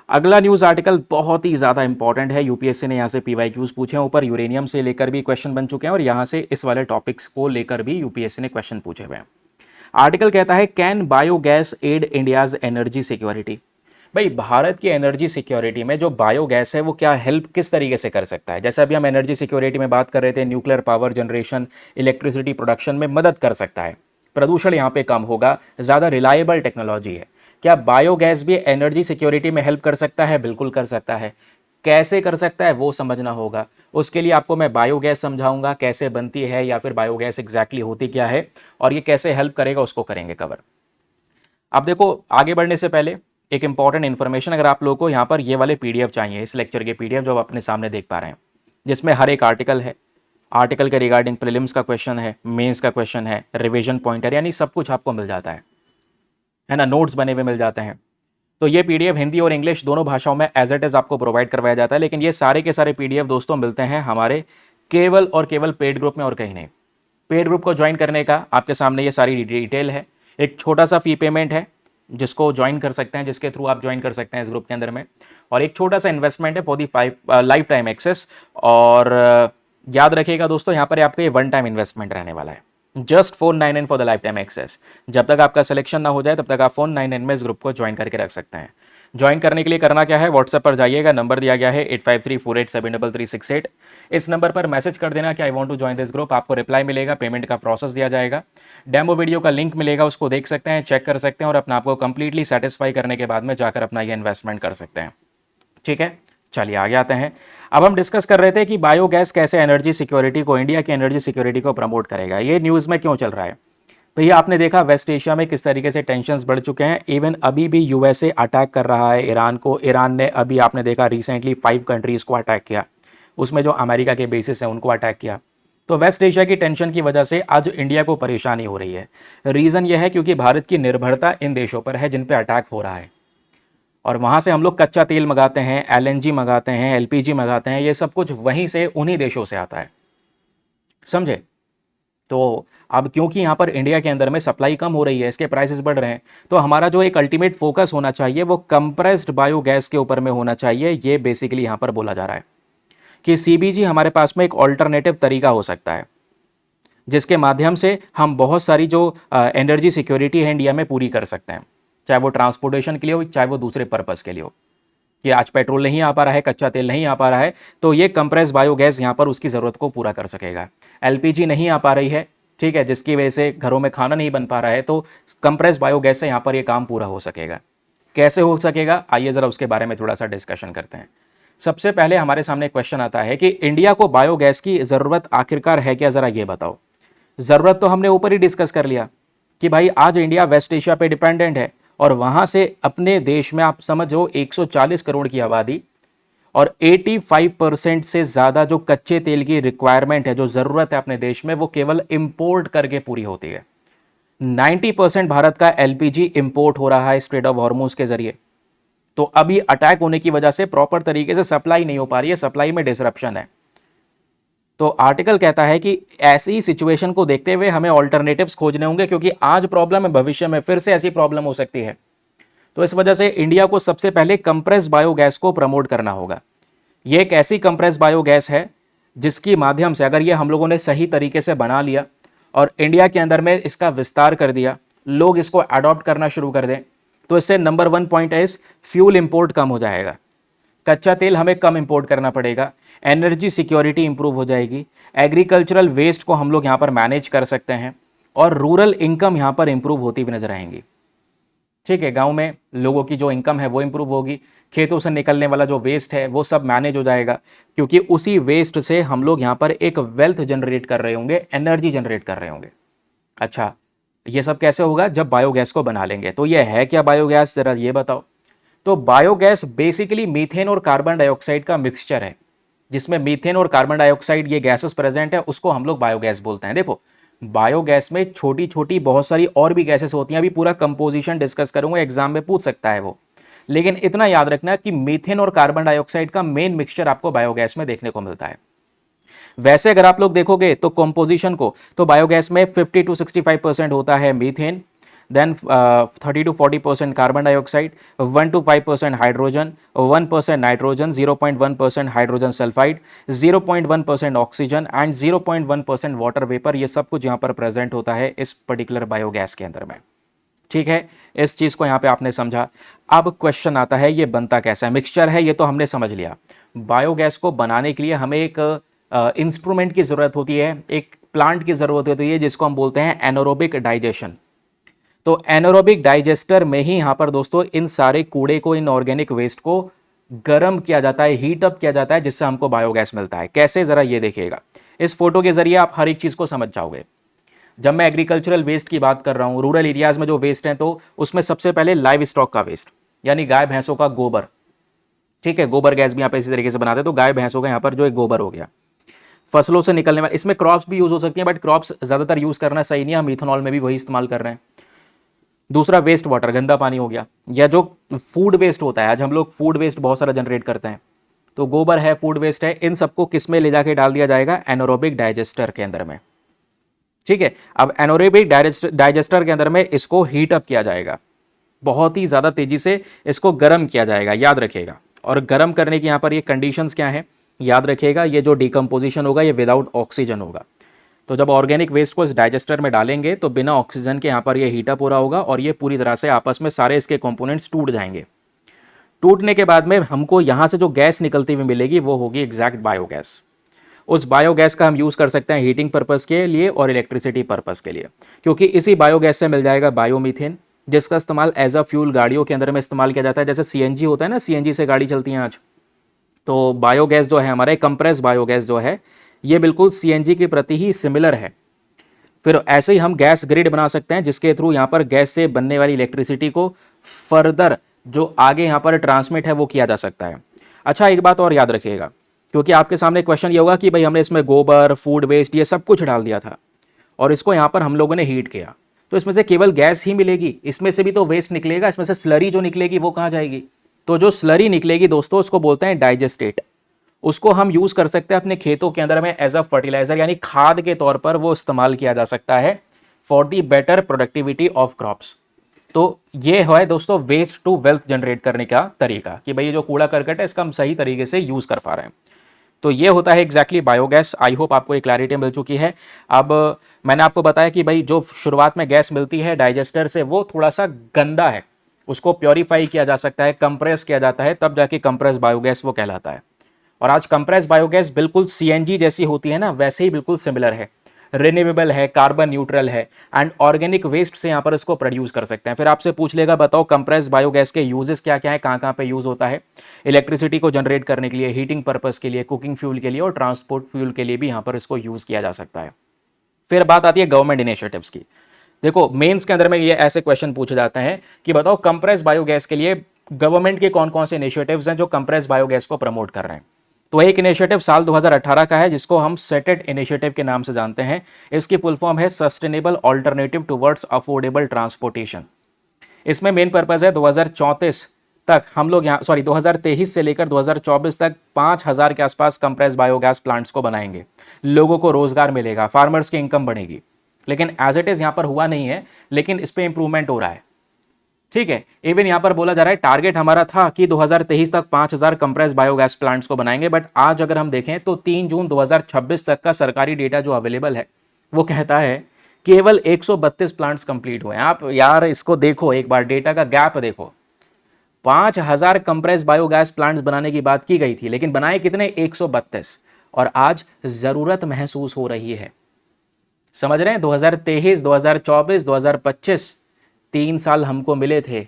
अगला न्यूज़ आर्टिकल बहुत ही ज़्यादा इंपॉर्टेंट है। यूपीएससी ने यहाँ से पीवाईक्यूज पूछे हैं, ऊपर यूरेनियम से लेकर भी क्वेश्चन बन चुके हैं और यहाँ से इस वाले टॉपिक्स को लेकर भी यूपीएससी ने क्वेश्चन पूछे हुए हैं। आर्टिकल कहता है can biogas add India's energy security. भाई, भारत की एनर्जी सिक्योरिटी में जो बायोगैस है वो क्या हेल्प किस तरीके से कर सकता है। जैसे अभी हम एनर्जी सिक्योरिटी में बात कर रहे थे, nuclear power generation, electricity production में मदद कर सकता है, प्रदूषण यहाँ पे कम होगा, ज़्यादा रिलायबल टेक्नोलॉजी है। क्या बायोगैस भी एनर्जी सिक्योरिटी में हेल्प कर सकता है? बिल्कुल कर सकता है। कैसे कर सकता है वो समझना होगा। उसके लिए आपको मैं बायोगैस समझाऊंगा, कैसे बनती है या फिर बायोगैस एग्जैक्टली होती क्या है और ये कैसे हेल्प करेगा, उसको करेंगे कवर। अब देखो, आगे बढ़ने से पहले एक इंपॉर्टेंट इन्फॉर्मेशन, अगर आप लोगों को यहाँ पर ये वाले पीडीएफ चाहिए, इस लेक्चर के पीडीएफ जो आप अपने सामने देख पा रहे हैं, जिसमें हर एक आर्टिकल है, आर्टिकल के रिगार्डिंग प्रीलिम्स का क्वेश्चन है, मेंस का क्वेश्चन है, रिवीजन पॉइंटर, यानी सब कुछ आपको मिल जाता है ना, नोट्स बने हुए मिल जाते हैं। तो ये पीडीएफ हिंदी और इंग्लिश दोनों भाषाओं में एज इट इज़ आपको प्रोवाइड करवाया जाता है, लेकिन ये सारे के सारे पीडीएफ दोस्तों मिलते हैं हमारे केवल और केवल पेड ग्रुप में और कहीं नहीं। पेड ग्रुप को ज्वाइन करने का आपके सामने ये सारी डिटेल है। एक छोटा सा फी पेमेंट है जिसको ज्वाइन कर सकते हैं, जिसके थ्रू आप ज्वाइन कर सकते हैं इस ग्रुप के अंदर में, और एक छोटा सा इन्वेस्टमेंट है for the lifetime access. और याद रखिएगा दोस्तों, यहाँ पर आपका ये वन टाइम इन्वेस्टमेंट रहने वाला है, just $499 for the lifetime access. जब तक आपका सिलेक्शन ना हो जाए तब तक आप $499 में इस ग्रुप को ज्वाइन करके रख सकते हैं। ज्वाइन करने के लिए करना क्या है, व्हाट्सएप पर जाइएगा, नंबर दिया गया है 8534873368। इस नंबर पर मैसेज कर देना कि I want to join this group, आपको रिप्लाई मिलेगा, पेमेंट का प्रोसेस दिया जाएगा, डेमो वीडियो का लिंक मिलेगा, उसको देख सकते हैं, चेक कर सकते हैं और अपना आपको कंप्लीटली सेटिस्फाई करने के बाद में जाकर अपना ये इन्वेस्टमेंट कर सकते हैं। ठीक है, चलिए आगे आते हैं। अब हम डिस्कस कर रहे थे कि बायोगैस कैसे एनर्जी सिक्योरिटी को, इंडिया की एनर्जी सिक्योरिटी को प्रमोट करेगा। ये न्यूज़ में क्यों चल रहा है भैया? आपने देखा वेस्ट एशिया में किस तरीके से टेंशन्स बढ़ चुके हैं। इवन अभी भी यूएसए अटैक कर रहा है ईरान को। ईरान ने अभी आपने देखा रिसेंटली 5 कंट्रीज़ को अटैक किया, उसमें जो अमेरिका के बेसिस हैं उनको अटैक किया। तो वेस्ट एशिया की टेंशन की वजह से आज इंडिया को परेशानी हो रही है। रीज़न यह है क्योंकि भारत की निर्भरता इन देशों पर है जिन पर अटैक हो रहा है, और वहाँ से हम लोग कच्चा तेल मंगाते हैं, एलएनजी मंगाते हैं, एलपीजी मंगाते हैं, ये सब कुछ वहीं से, उन्हीं देशों से आता है, समझे। तो अब क्योंकि यहाँ पर इंडिया के अंदर में सप्लाई कम हो रही है, इसके प्राइसेस बढ़ रहे हैं, तो हमारा जो एक अल्टीमेट फोकस होना चाहिए वो कंप्रेस्ड बायोगैस के ऊपर में होना चाहिए। ये बेसिकली यहाँ पर बोला जा रहा है कि सीबीजी हमारे पास में एक ऑल्टरनेटिव तरीका हो सकता है जिसके माध्यम से हम बहुत सारी जो एनर्जी सिक्योरिटी है इंडिया में पूरी कर सकते हैं, चाहे वो ट्रांसपोर्टेशन के लिए हो, चाहे वो दूसरे पर्पज़ के लिए हो। कि आज पेट्रोल नहीं आ पा रहा है, कच्चा तेल नहीं आ पा रहा है, तो ये कंप्रेस बायोगैस यहाँ पर उसकी ज़रूरत को पूरा कर सकेगा। एलपीजी नहीं आ पा रही है, ठीक है, जिसकी वजह से घरों में खाना नहीं बन पा रहा है, तो कंप्रेस बायोगैस से यहाँ पर ये काम पूरा हो सकेगा। कैसे हो सकेगा, आइए ज़रा उसके बारे में थोड़ा सा डिस्कशन करते हैं। सबसे पहले हमारे सामने क्वेश्चन आता है कि इंडिया को बायोगैस की ज़रूरत आखिरकार है क्या, ज़रा ये बताओ। ज़रूरत तो हमने ऊपर ही डिस्कस कर लिया कि भाई आज इंडिया वेस्ट एशिया पे डिपेंडेंट है, और वहाँ से अपने देश में आप समझो 140 करोड़ की आबादी और 85% से ज़्यादा जो कच्चे तेल की रिक्वायरमेंट है, जो ज़रूरत है अपने देश में, वो केवल इंपोर्ट करके पूरी होती है। 90% भारत का एलपीजी इंपोर्ट हो रहा है स्ट्रेट ऑफ हॉर्मुज के जरिए। तो अभी अटैक होने की वजह से प्रॉपर तरीके से सप्लाई नहीं हो पा रही है, सप्लाई में डिसरप्शन है। तो आर्टिकल कहता है कि ऐसी सिचुएशन को देखते हुए हमें ऑल्टरनेटिव्स खोजने होंगे, क्योंकि आज प्रॉब्लम है, भविष्य में फिर से ऐसी प्रॉब्लम हो सकती है। तो इस वजह से इंडिया को सबसे पहले कंप्रेस बायोगैस को प्रमोट करना होगा। ये एक ऐसी कंप्रेस बायोगैस है जिसकी माध्यम से अगर ये हम लोगों ने सही तरीके से बना लिया और इंडिया के अंदर में इसका विस्तार कर दिया, लोग इसको अडॉप्ट करना शुरू कर दें, तो इससे नंबर 1 पॉइंट है, फ्यूल इंपोर्ट कम हो जाएगा, कच्चा तेल हमें कम इंपोर्ट करना पड़ेगा, एनर्जी सिक्योरिटी इंप्रूव हो जाएगी, एग्रीकल्चरल वेस्ट को हम लोग यहाँ पर मैनेज कर सकते हैं, और रूरल इनकम यहाँ पर इंप्रूव होती हुई नजर आएंगी। ठीक है, गांव में लोगों की जो इनकम है वो इंप्रूव होगी, खेतों से निकलने वाला जो वेस्ट है वो सब मैनेज हो जाएगा, क्योंकि उसी वेस्ट से हम लोग यहाँ पर एक वेल्थ जनरेट कर रहे होंगे, एनर्जी जनरेट कर रहे होंगे। अच्छा, ये सब कैसे होगा, जब बायोगैस को बना लेंगे। तो ये है क्या बायोगैस, जरा ये बताओ। तो बायोगैस बेसिकली मीथेन और कार्बन डाइऑक्साइड का मिक्सचर है, जिसमें मीथेन और कार्बन डाइऑक्साइड ये गैसेस प्रेजेंट है, उसको हम लोग बायोगैस बोलते हैं। देखो, बायोगैस में छोटी छोटी बहुत सारी और भी गैसेस होती हैं, अभी पूरा कंपोजिशन डिस्कस करूंगा, एग्जाम में पूछ सकता है वो। लेकिन इतना याद रखना कि मीथेन और कार्बन डाइऑक्साइड का मेन मिक्सचर आपको बायोगैस में देखने को मिलता है। वैसे अगर आप लोग देखोगे तो कंपोजिशन को, तो बायोगैस में 50 to 65% होता है methane, then 30 to 40% carbon dioxide, 1 to 5% hydrogen, 1% nitrogen, 0.1% hydrogen sulphide, 0.1% oxygen and 0.1% water vapour. ये सब कुछ यहाँ पर प्रेजेंट होता है इस पर्टिकुलर बायोगैस के अंदर में। ठीक है, इस चीज़ को यहाँ पे आपने समझा। अब क्वेश्चन आता है ये बनता कैसा है। मिक्सचर है ये तो हमने समझ लिया। बायोगैस को बनाने के लिए हमें एक इंस्ट्रूमेंट की ज़रूरत होती है, एक प्लांट की ज़रूरत होती है जिसको हम बोलते हैं एनारोबिक डाइजेशन। तो एनारोबिक डाइजेस्टर में ही यहाँ पर दोस्तों इन सारे कूड़े को, इन ऑर्गेनिक वेस्ट को गर्म किया जाता है, हीट अप किया जाता है, जिससे हमको बायोगैस मिलता है। कैसे, ज़रा ये देखिएगा। इस फोटो के जरिए आप हर एक चीज़ को समझ जाओगे। जब मैं एग्रीकल्चरल वेस्ट की बात कर रहा हूँ, रूरल एरियाज़ में जो वेस्ट हैं, तो उसमें सबसे पहले लाइव स्टॉक का वेस्ट, यानी गाय भैंसों का गोबर। ठीक है, गोबर गैस भी यहाँ पे इसी तरीके से बनाते हैं। तो गाय भैंसों का यहाँ पर जो एक गोबर हो गया, फसलों से निकलने वाला, इसमें क्रॉप्स भी यूज़ हो सकती हैं, बट क्रॉप्स ज़्यादातर यूज़ करना सही नहीं है, हम इथेनॉल में भी वही इस्तेमाल कर रहे हैं। दूसरा वेस्ट वाटर, गंदा पानी हो गया, या जो फूड वेस्ट होता है, आज हम लोग फूड वेस्ट बहुत सारा जनरेट करते हैं, तो गोबर है, फूड वेस्ट है, इन सबको किस में ले जाके डाल दिया जाएगा, एनारोबिक डाइजेस्टर के अंदर में। ठीक है, अब एनारोबिक डाइजेस्टर के अंदर में इसको हीट अप किया जाएगा, बहुत ही ज़्यादा तेज़ी से इसको गर्म किया जाएगा, याद रखिएगा। और गर्म करने की यहाँ पर ये कंडीशंस क्या है, याद रखिएगा। ये जो डिकम्पोजिशन होगा ये विदाउट ऑक्सीजन होगा। तो जब ऑर्गेनिक वेस्ट को इस डाइजेस्टर में डालेंगे तो बिना ऑक्सीजन के यहाँ पर ये हीटअप हो रहा होगा और ये पूरी तरह से आपस में सारे इसके कंपोनेंट्स टूट जाएंगे। टूटने के बाद में हमको यहाँ से जो गैस निकलती हुई मिलेगी वो होगी एग्जैक्ट बायोगैस। उस बायोगैस का हम यूज़ कर सकते हैं हीटिंग पर्पज़ के लिए और इलेक्ट्रिसिटी पर्पज़ के लिए, क्योंकि इसी बायोगैस से मिल जाएगा बायोमीथेन, जिसका इस्तेमाल एज अ फ्यूल गाड़ियों के अंदर में इस्तेमाल किया जाता है। जैसे सीएनजी होता है ना, सीएनजी से गाड़ी चलती है आज, तो बायोगैस जो है हमारे कंप्रेस बायोगैस जो है ये बिल्कुल सीएनजी के प्रति ही सिमिलर है। फिर ऐसे ही हम गैस ग्रिड बना सकते हैं जिसके थ्रू यहाँ पर गैस से बनने वाली इलेक्ट्रिसिटी को फर्दर जो आगे यहाँ पर ट्रांसमिट है वो किया जा सकता है। अच्छा, एक बात और याद रखिएगा, क्योंकि आपके सामने क्वेश्चन ये होगा कि भाई हमने इसमें गोबर, फूड वेस्ट, ये सब कुछ डाल दिया था और इसको यहाँ पर हम लोगों ने हीट किया, तो इसमें से केवल गैस ही मिलेगी, इसमें से भी तो वेस्ट निकलेगा, इसमें से स्लरी जो निकलेगी वो कहाँ जाएगी? तो जो स्लरी निकलेगी दोस्तों उसको बोलते हैं डाइजेस्टेट। उसको हम यूज़ कर सकते हैं अपने खेतों के अंदर में एज अ फर्टिलाइजर, यानी खाद के तौर पर वो इस्तेमाल किया जा सकता है for the better productivity of crops. तो ये है दोस्तों वेस्ट टू वेल्थ जनरेट करने का तरीका, कि भाई ये जो कूड़ा करकट है इसका हम सही तरीके से यूज़ कर पा रहे हैं। तो ये होता है एग्जैक्टली बायोगैस। आई होप आपको एक क्लैरिटी मिल चुकी है। अब मैंने आपको बताया कि भाई जो शुरुआत में गैस मिलती है डाइजेस्टर से वो थोड़ा सा गंदा है, उसको प्योरीफाई किया जा सकता है, कंप्रेस किया जाता है, तब जाके कंप्रेस बायोगैस वो कहलाता है। और आज कंप्रेस बायोगैस बिल्कुल सीएनजी जैसी होती है ना, वैसे ही बिल्कुल सिमिलर है, रिन्यूएबल है, कार्बन न्यूट्रल है एंड ऑर्गेनिक वेस्ट से यहाँ पर इसको प्रोड्यूस कर सकते हैं। फिर आपसे पूछ लेगा बताओ कंप्रेस बायोगैस के यूजेस क्या क्या है, कहाँ कहाँ पे यूज़ होता है? इलेक्ट्रिसिटी को जनरेट करने के लिए, हीटिंग पर्पज़ के लिए, कुकिंग फ्यूल के लिए और ट्रांसपोर्ट फ्यूल के लिए भी यहाँ पर इसको यूज़ किया जा सकता है। फिर बात आती है गवर्नमेंट इनिशिएटिव्स की। देखो मेंस के अंदर में ये ऐसे क्वेश्चन पूछे जाते हैं कि बताओ कंप्रेस बायोगैस के लिए गवर्नमेंट के कौन कौन से इनिशिएटिव्स हैं जो कंप्रेस बायोगैस को प्रमोट कर रहे हैं। तो एक इनिशिएटिव साल 2018 का है जिसको हम सेटेड इनिशिएटिव के नाम से जानते हैं। इसकी फुल फॉर्म है sustainable alternative towards affordable transportation. इसमें मेन पर्पज़ है 2034 तक हम लोग यहाँ 2023 से लेकर 2024 तक 5000 के आसपास कंप्रेस बायोगैस प्लांट्स को बनाएंगे, लोगों को रोजगार मिलेगा, फार्मर्स की इनकम बढ़ेगी। लेकिन एज इट इज़ यहाँ पर हुआ नहीं है, लेकिन इस पर इंप्रूवमेंट हो रहा है। ठीक है, इवन यहाँ पर बोला जा रहा है टारगेट हमारा था कि 2023 तक 5000 कंप्रेस बायोगैस प्लांट्स को बनाएंगे, बट आज अगर हम देखें तो 3 जून 2026 तक का सरकारी डेटा जो अवेलेबल है वो कहता है केवल 132 प्लांट्स कंप्लीट हुए हैं। आप यार इसको देखो एक बार, डेटा का गैप देखो। 5000 कंप्रेस बायोगैस प्लांट्स बनाने की बात की गई थी, लेकिन बनाए कितने? 132। और आज ज़रूरत महसूस हो रही है, समझ रहे हैं? 2023, 2024, 2025 3 साल हमको मिले थे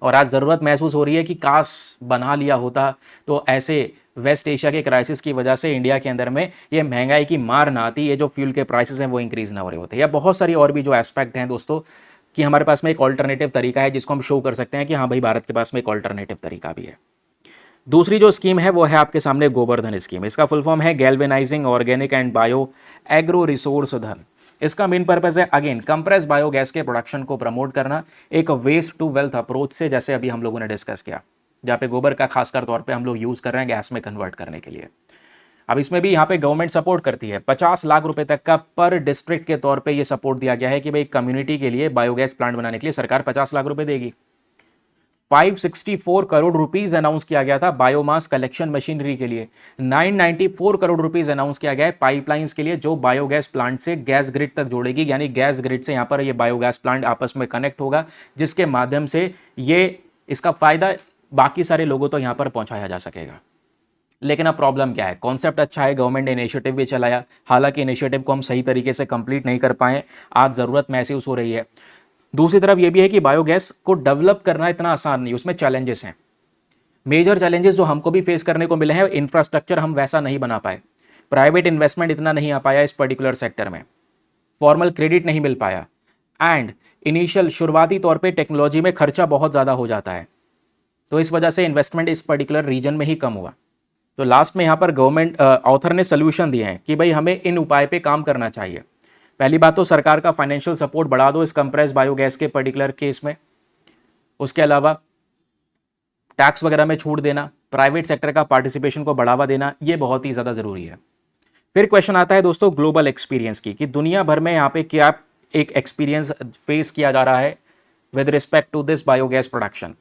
और आज ज़रूरत महसूस हो रही है कि काश बना लिया होता तो ऐसे वेस्ट एशिया के क्राइसिस की वजह से इंडिया के अंदर में ये महंगाई की मार ना आती, ये जो फ्यूल के प्राइसेस हैं वो इंक्रीज़ ना हो रहे होते, या बहुत सारी और भी जो एस्पेक्ट हैं दोस्तों कि हमारे पास में एक ऑल्टरनेटिव तरीका है जिसको हम शो कर सकते हैं कि हाँ भाई भारत के पास में एक ऑल्टरनेटिव तरीका भी है। दूसरी जो स्कीम है वो है आपके सामने गोवर्धन स्कीम। इसका फुल फॉर्म है galvanising organic and bio agro resource धन। इसका मेन पर्पज है अगेन कंप्रेस बायोगैस के प्रोडक्शन को प्रमोट करना, एक वेस्ट टू वेल्थ अप्रोच से, जैसे अभी हम लोगों ने डिस्कस किया, जहाँ पे गोबर का खासकर तौर पे हम लोग यूज़ कर रहे हैं गैस में कन्वर्ट करने के लिए। अब इसमें भी यहाँ पे गवर्नमेंट सपोर्ट करती है, 50 लाख रुपए तक का पर डिस्ट्रिक्ट के तौर पे ये सपोर्ट दिया गया है कि भाई कम्युनिटी के लिए बायोगैस प्लांट बनाने के लिए सरकार 50 लाख रुपए देगी। 564 करोड़ रुपीस अनाउंस किया गया था बायोमास कलेक्शन मशीनरी के लिए। 994 करोड़ रुपीस अनाउंस किया गया है पाइपलाइंस के लिए, जो बायोगैस प्लांट से गैस ग्रिड तक जोड़ेगी, यानी गैस ग्रिड से यहाँ पर ये बायोगैस प्लांट आपस में कनेक्ट होगा, जिसके माध्यम से ये इसका फायदा बाकी सारे लोगों तो यहाँ पर पहुंचाया जा सकेगा। लेकिन अब प्रॉब्लम क्या है, कॉन्सेप्ट अच्छा है, गवर्नमेंट ने इनिशिएटिव भी चलाया, हालांकि इनिशिएटिव को हम सही तरीके से कंप्लीट नहीं कर पाए, आज ज़रूरत महसूस हो रही है। दूसरी तरफ ये भी है कि बायोगैस को डेवलप करना इतना आसान नहीं, उसमें चैलेंजेस हैं। मेजर चैलेंजेस जो हमको भी फेस करने को मिले हैं, इंफ्रास्ट्रक्चर हम वैसा नहीं बना पाए, प्राइवेट इन्वेस्टमेंट इतना नहीं आ पाया इस पर्टिकुलर सेक्टर में, फॉर्मल क्रेडिट नहीं मिल पाया, एंड इनिशियल शुरुआती तौर पे टेक्नोलॉजी में खर्चा बहुत ज़्यादा हो जाता है, तो इस वजह से इन्वेस्टमेंट इस पर्टिकुलर रीजन में ही कम हुआ। तो लास्ट में यहाँ पर गवर्नमेंट ऑथर ने सोल्यूशन दिए हैं कि भाई हमें इन उपाय पे काम करना चाहिए। पहली बात तो सरकार का फाइनेंशियल सपोर्ट बढ़ा दो इस कंप्रेस बायोगैस के पर्टिकुलर केस में। उसके अलावा टैक्स वगैरह में छूट देना, प्राइवेट सेक्टर का पार्टिसिपेशन को बढ़ावा देना, ये बहुत ही ज़्यादा ज़रूरी है। फिर क्वेश्चन आता है दोस्तों ग्लोबल एक्सपीरियंस की, कि दुनिया भर में यहाँ पे क्या एक एक्सपीरियंस फेस किया जा रहा है with respect to this biogas production.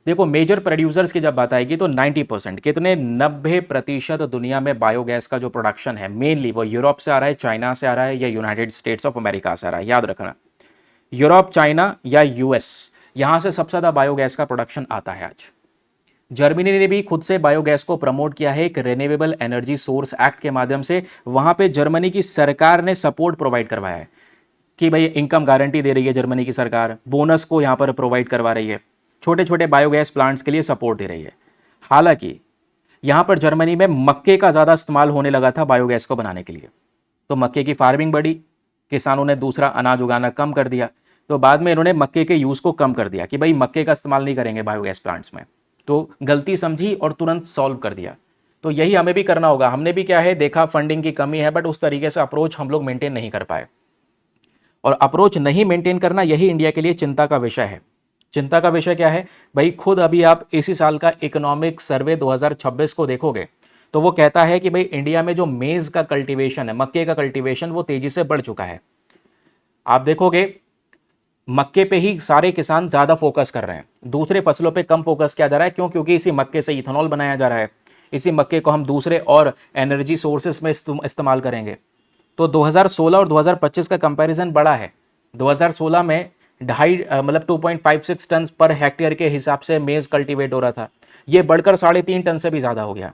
देखो मेजर प्रोड्यूसर्स की जब बात आएगी तो 90% कितने 90% दुनिया में बायोगैस का जो प्रोडक्शन है मेनली वो यूरोप से आ रहा है, चाइना से आ रहा है, या यूनाइटेड स्टेट्स ऑफ अमेरिका से आ रहा है। याद रखना, यूरोप, चाइना या यूएस, यहां से सबसे ज़्यादा बायोगैस का प्रोडक्शन आता है आज। जर्मनी ने भी खुद से बायोगैस को प्रमोट किया है एक रिन्यूएबल एनर्जी सोर्स एक्ट के माध्यम से। वहां पे जर्मनी की सरकार ने सपोर्ट प्रोवाइड करवाया है कि भाई इनकम गारंटी दे रही है जर्मनी की सरकार, बोनस को यहां पर प्रोवाइड करवा रही है, छोटे छोटे बायोगैस प्लांट्स के लिए सपोर्ट दे रही है। हालांकि यहां पर जर्मनी में मक्के का ज़्यादा इस्तेमाल होने लगा था बायोगैस को बनाने के लिए, तो मक्के की फार्मिंग बढ़ी, किसानों ने दूसरा अनाज उगाना कम कर दिया, तो बाद में इन्होंने मक्के के यूज़ को कम कर दिया कि भाई मक्के का इस्तेमाल नहीं करेंगे बायोगैस प्लांट्स में। तो गलती समझी और तुरंत सॉल्व कर दिया। तो यही हमें भी करना होगा। हमने भी क्या है देखा, फंडिंग की कमी है, बट उस तरीके से अप्रोच हम लोग मेंटेन नहीं कर पाए, और अप्रोच नहीं मेंटेन करना यही इंडिया के लिए चिंता का विषय है। चिंता का विषय क्या है भाई, खुद अभी आप इसी साल का इकोनॉमिक सर्वे 2026 को देखोगे तो वो कहता है कि भाई इंडिया में जो मेज का कल्टीवेशन है, मक्के का कल्टीवेशन, वो तेजी से बढ़ चुका है। आप देखोगे मक्के पे ही सारे किसान ज़्यादा फोकस कर रहे हैं, दूसरे फसलों पे कम फोकस किया जा रहा है। क्यों? क्योंकि इसी मक्के से इथेनॉल बनाया जा रहा है, इसी मक्के को हम दूसरे और एनर्जी सोर्सेस में इस्तेमाल करेंगे। तो 2016 और 2025 का कंपैरिजन बड़ा है। 2016 में 2.56 टन पर हेक्टेयर के हिसाब से मेज कल्टीवेट हो रहा था, ये बढ़कर 3.5 टन से भी ज़्यादा हो गया।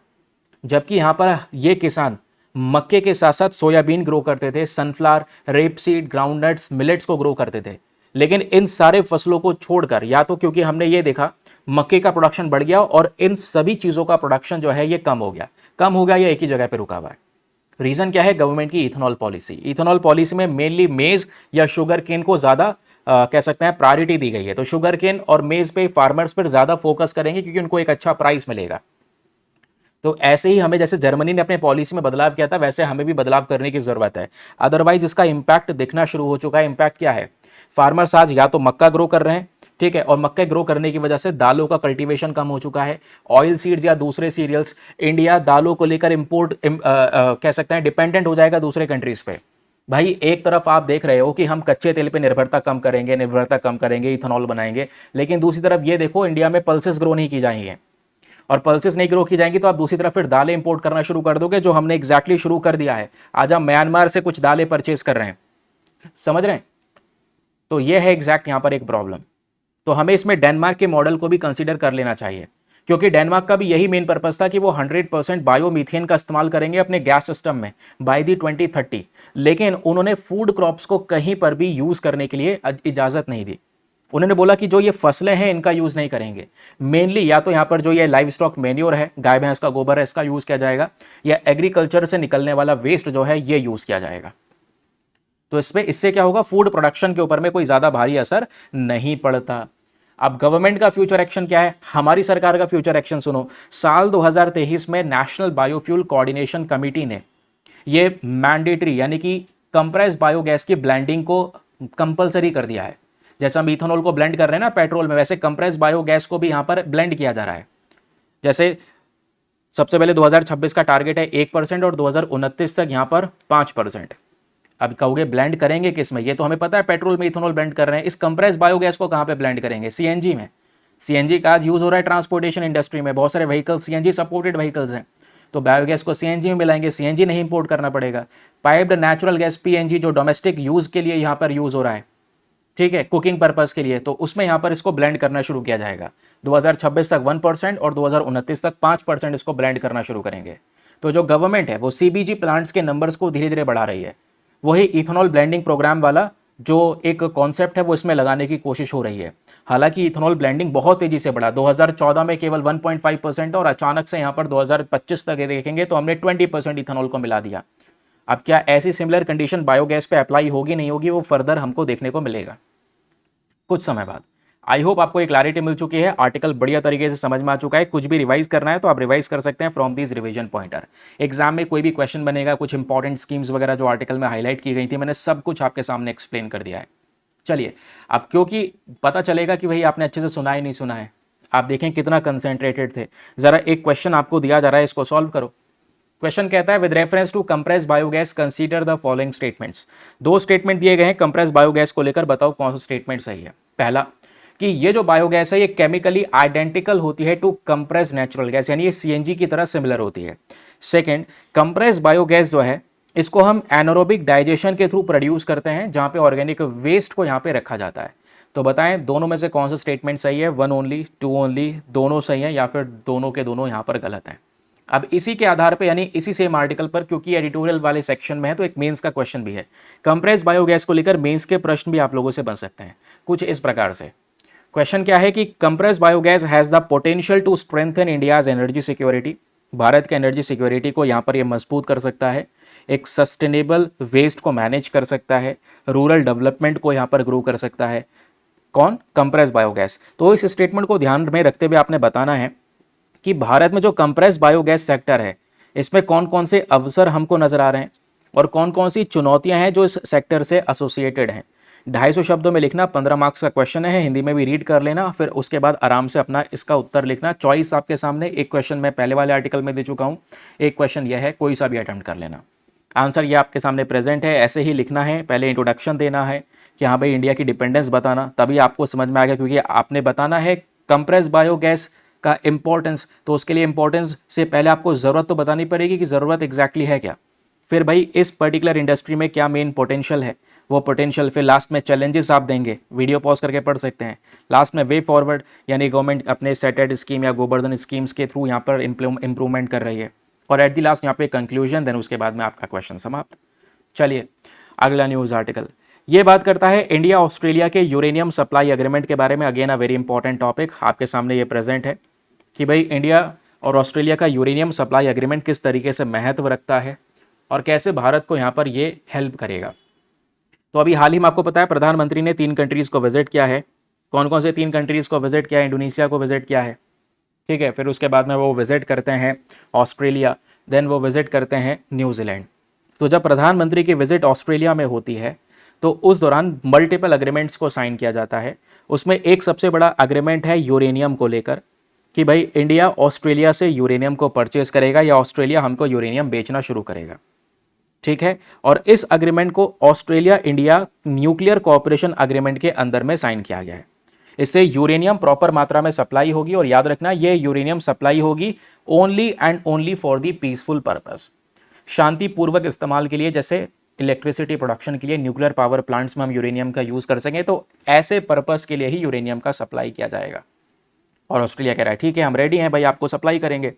जबकि यहाँ पर ये किसान मक्के के साथ साथ सोयाबीन ग्रो करते थे, सनफ्लावर, रेपसीड, ग्राउंडनट्स, मिलेट्स को ग्रो करते थे। लेकिन इन सारे फसलों को छोड़कर, या तो क्योंकि हमने ये देखा मक्के का प्रोडक्शन बढ़ गया और इन सभी चीज़ों का प्रोडक्शन जो है ये कम हो गया, या एक ही जगह पर रुका हुआ है। रीज़न क्या है? गवर्नमेंट की इथेनॉल पॉलिसी। इथेनॉल पॉलिसी में मेनली मेज या शुगर केन को ज़्यादा कह सकते हैं प्रायोरिटी दी गई है। तो शुगर केन और मेज पे फार्मर्स पर ज़्यादा फोकस करेंगे क्योंकि उनको एक अच्छा प्राइस मिलेगा। तो ऐसे ही हमें, जैसे जर्मनी ने अपने पॉलिसी में बदलाव किया था, वैसे हमें भी बदलाव करने की ज़रूरत है। अदरवाइज इसका इम्पैक्ट दिखना शुरू हो चुका है। इम्पैक्ट क्या है? फार्मर्स आज या तो मक्का ग्रो कर रहे हैं, ठीक है, और मक्का ग्रो करने की वजह से दालों का कल्टीवेशन कम हो चुका है। ऑयल सीड्स या दूसरे सीरियल्स, इंडिया दालों को लेकर इम्पोर्ट कह सकते हैं डिपेंडेंट हो जाएगा दूसरे कंट्रीज़ पे। भाई एक तरफ आप देख रहे हो कि हम कच्चे तेल पे निर्भरता कम करेंगे, इथेनॉल बनाएंगे, लेकिन दूसरी तरफ ये देखो इंडिया में पल्सेस ग्रो नहीं की जाएंगी, और पल्सेस नहीं ग्रो की जाएंगी तो आप दूसरी तरफ फिर दालें इंपोर्ट करना शुरू कर दोगे, जो हमने एग्जैक्टली शुरू कर दिया है। आज हम म्यांमार से कुछ दालें परचेज कर रहे हैं, समझ रहे हैं? तो ये है एग्जैक्ट यहाँ पर एक प्रॉब्लम। तो हमें इसमें डेनमार्क के मॉडल को भी कंसीडर कर लेना चाहिए, क्योंकि डेनमार्क का भी यही मेन पर्पस था कि वो 100% बायोमीथेन का इस्तेमाल करेंगे अपने गैस सिस्टम में बाय दी 2030। लेकिन उन्होंने फूड क्रॉप्स को कहीं पर भी यूज़ करने के लिए इजाज़त नहीं दी। उन्होंने बोला कि जो ये फसलें हैं इनका यूज़ नहीं करेंगे। मेनली या तो यहाँ पर जो ये लाइव स्टॉक मैन्योर है, गाय भैंस का गोबर है, इसका यूज़ किया जाएगा, या एग्रीकल्चर से निकलने वाला वेस्ट जो है ये यूज़ किया जाएगा। तो इससे क्या होगा? फूड प्रोडक्शन के ऊपर में कोई ज़्यादा भारी असर नहीं पड़ता। अब गवर्नमेंट का फ्यूचर एक्शन क्या है? हमारी सरकार का फ्यूचर एक्शन सुनो। साल 2023 में नेशनल बायोफ्यूल कोऑर्डिनेशन कमेटी ने ये मैंडेटरी यानी कि कंप्रेस बायोगैस की ब्लेंडिंग को कंपलसरी कर दिया है। जैसे हम इथेनॉल को ब्लेंड कर रहे हैं ना पेट्रोल में, वैसे कंप्रेस बायोगैस को भी यहाँ पर ब्लेंड किया जा रहा है। जैसे सबसे पहले 2026 का टारगेट है 1% और 2029 तक यहाँ पर 5%। अब कहोगे ब्लेंड करेंगे किस में, ये तो हमें पता है पेट्रोल में इथेनॉल ब्लेंड कर रहे हैं, इस कंप्रेस बायोगैस को कहाँ पे ब्लेंड करेंगे? सीएनजी में। सीएनजी का आज यूज हो रहा है ट्रांसपोर्टेशन इंडस्ट्री में, बहुत सारे व्हीकल्स सीएनजी सपोर्टेड व्हीकल्स हैं, तो बायोगैस को सीएनजी में मिलाएंगे, सीएनजी नहीं इंपोर्ट करना पड़ेगा। पाइप्ड नेचुरल गैस पीएनजी जो डोमेस्टिक यूज के लिए यहाँ पर यूज हो रहा है, ठीक है, कुकिंग पर्पस के लिए, तो उसमें यहाँ पर इसको ब्लेंड करना शुरू किया जाएगा। 2026 तक 1% और 2029 तक 5% इसको ब्लेंड करना शुरू करेंगे। तो जो गवर्नमेंट है वो सीबीजी प्लांट्स के नंबर्स को धीरे धीरे बढ़ा रही है, वही इथेनॉल ब्लेंडिंग प्रोग्राम वाला जो एक कॉन्सेप्ट है वो इसमें लगाने की कोशिश हो रही है। हालांकि इथेनॉल ब्लेंडिंग बहुत तेजी से बढ़ा, 2014 में केवल 1.5% और अचानक से यहाँ पर 2025 तक देखेंगे तो हमने 20% इथेनॉल को मिला दिया। अब क्या ऐसी सिमिलर कंडीशन बायोगैस पे अप्लाई होगी नहीं होगी, वो फर्दर हमको देखने को मिलेगा कुछ समय बाद। आई होप आपको एक क्लैरिटी मिल चुकी है, आर्टिकल बढ़िया तरीके से समझ में आ चुका है। कुछ भी रिवाइज करना है तो आप रिवाइज कर सकते हैं from this revision pointer. Exam में कोई भी क्वेश्चन बनेगा, कुछ इंपॉर्टेंट स्कीम्स वगैरह जो आर्टिकल में हाईलाइट की गई थी, मैंने सब कुछ आपके सामने एक्सप्लेन कर दिया है। चलिए अब क्योंकि पता चलेगा कि भाई आपने अच्छे से सुना ही नहीं सुना है, आप देखें कितना कंसेंट्रेटेड थे। जरा एक क्वेश्चन आपको दिया जा रहा है, इसको सॉल्व करो। क्वेश्चन कहता है with reference to compress biogas consider the following statements. दो स्टेटमेंट दिए गए हैं कंप्रेस बायोगैस को लेकर, बताओ कौन सा स्टेटमेंट सही है। पहला कि ये जो बायोगैस है ये केमिकली आइडेंटिकल होती है टू कंप्रेस नेचुरल गैस, यानी ये सीएनजी की तरह सिमिलर होती है। सेकंड, कंप्रेस बायोगैस जो है इसको हम एनारोबिक डाइजेशन के थ्रू प्रोड्यूस करते हैं, जहां पे ऑर्गेनिक वेस्ट को यहाँ पे रखा जाता है। तो बताएं दोनों में से कौन सा स्टेटमेंट सही है, 1 ओनली, 2 ओनली, दोनों सही है या फिर दोनों के दोनों यहाँ पर गलत हैं। अब इसी के आधार पे, यानी इसी सेम आर्टिकल पर, क्योंकि एडिटोरियल वाले सेक्शन में है तो एक मेंस का क्वेश्चन भी है कंप्रेस बायोगैस को लेकर, मेंस के प्रश्न भी आप लोगों से बन सकते हैं कुछ इस प्रकार से। क्वेश्चन क्या है कि compress biogas has the potential to strengthen India's energy security. भारत के एनर्जी सिक्योरिटी को यहाँ पर ये मजबूत कर सकता है, एक सस्टेनेबल वेस्ट को मैनेज कर सकता है, रूरल डेवलपमेंट को यहाँ पर ग्रो कर सकता है। कौन? Compress biogas. तो इस स्टेटमेंट को ध्यान में रखते हुए आपने बताना है कि भारत में जो कंप्रेस बायोगैस सेक्टर है इसमें कौन कौन से अवसर हमको नजर आ रहे हैं और कौन कौन सी चुनौतियां हैं जो इस सेक्टर से एसोसिएटेड हैं। 250 शब्दों में लिखना, 15 मार्क्स का क्वेश्चन है, हिंदी में भी रीड कर लेना, फिर उसके बाद आराम से अपना इसका उत्तर लिखना। चॉइस आपके सामने, एक क्वेश्चन मैं पहले वाले आर्टिकल में दे चुका हूँ, एक क्वेश्चन यह है, कोई सा भी अटेम्प्ट कर लेना। आंसर ये आपके सामने प्रेजेंट है, ऐसे ही लिखना है। पहले इंट्रोडक्शन देना है कि हाँ भाई इंडिया की डिपेंडेंस बताना, तभी आपको समझ में आएगा, क्योंकि आपने बताना है कंप्रेस बायोगैस का इंपॉर्टेंस, तो उसके लिए इंपॉर्टेंस से पहले आपको ज़रूरत तो बतानी पड़ेगी कि ज़रूरत एग्जैक्टली है क्या, फिर भाई इस पर्टिकुलर इंडस्ट्री में क्या मेन पोटेंशियल है, वो पोटेंशियल, फिर लास्ट में चैलेंजेस आप देंगे, वीडियो पॉज करके पढ़ सकते हैं। लास्ट में वे फॉरवर्ड, यानी गवर्नमेंट अपने सेटेड स्कीम या गोवर्धन स्कीम्स के थ्रू यहाँ पर इंप्रूवमेंट कर रही है, और एट दी लास्ट यहाँ पे कंक्लूजन, देन उसके बाद में आपका क्वेश्चन समाप्त। चलिए अगला न्यूज़ आर्टिकल ये बात करता है इंडिया ऑस्ट्रेलिया के यूरेनियम सप्लाई एग्रीमेंट के बारे में। Again a very important topic आपके सामने ये प्रेजेंट है कि भाई इंडिया और ऑस्ट्रेलिया का यूरेनियम सप्लाई एग्रीमेंट किस तरीके से महत्व रखता है और कैसे भारत को यहाँ पर ये हेल्प करेगा। तो अभी हाल ही में आपको पता है प्रधानमंत्री ने 3 कंट्रीज़ को विजिट किया है। कौन कौन से 3 कंट्रीज़ को विजिट किया है? इंडोनेशिया को विजिट किया है, ठीक है, फिर उसके बाद में वो विजिट करते हैं ऑस्ट्रेलिया, देन वो विजिट करते हैं न्यूजीलैंड। तो जब प्रधानमंत्री की विजिट ऑस्ट्रेलिया में होती है तो उस दौरान मल्टीपल एग्रीमेंट्स को साइन किया जाता है। उसमें एक सबसे बड़ा एग्रीमेंट है यूरेनियम को लेकर कि भाई इंडिया ऑस्ट्रेलिया से यूरेनियम को परचेज करेगा या ऑस्ट्रेलिया हमको यूरेनियम बेचना शुरू करेगा, ठीक है। और इस एग्रीमेंट को Australia India nuclear cooperation agreement के अंदर में साइन किया गया है। इससे यूरेनियम प्रॉपर मात्रा में सप्लाई होगी, और याद रखना ये यूरेनियम सप्लाई होगी only and only for the peaceful purpose, शांतिपूर्वक इस्तेमाल के लिए, जैसे इलेक्ट्रिसिटी प्रोडक्शन के लिए न्यूक्लियर पावर प्लांट्स में हम यूरेनियम का यूज़ कर सकें, तो ऐसे पर्पस के लिए ही यूरेनियम का सप्लाई किया जाएगा। और ऑस्ट्रेलिया कह रहा है ठीक है हम रेडी हैं भाई, आपको सप्लाई करेंगे।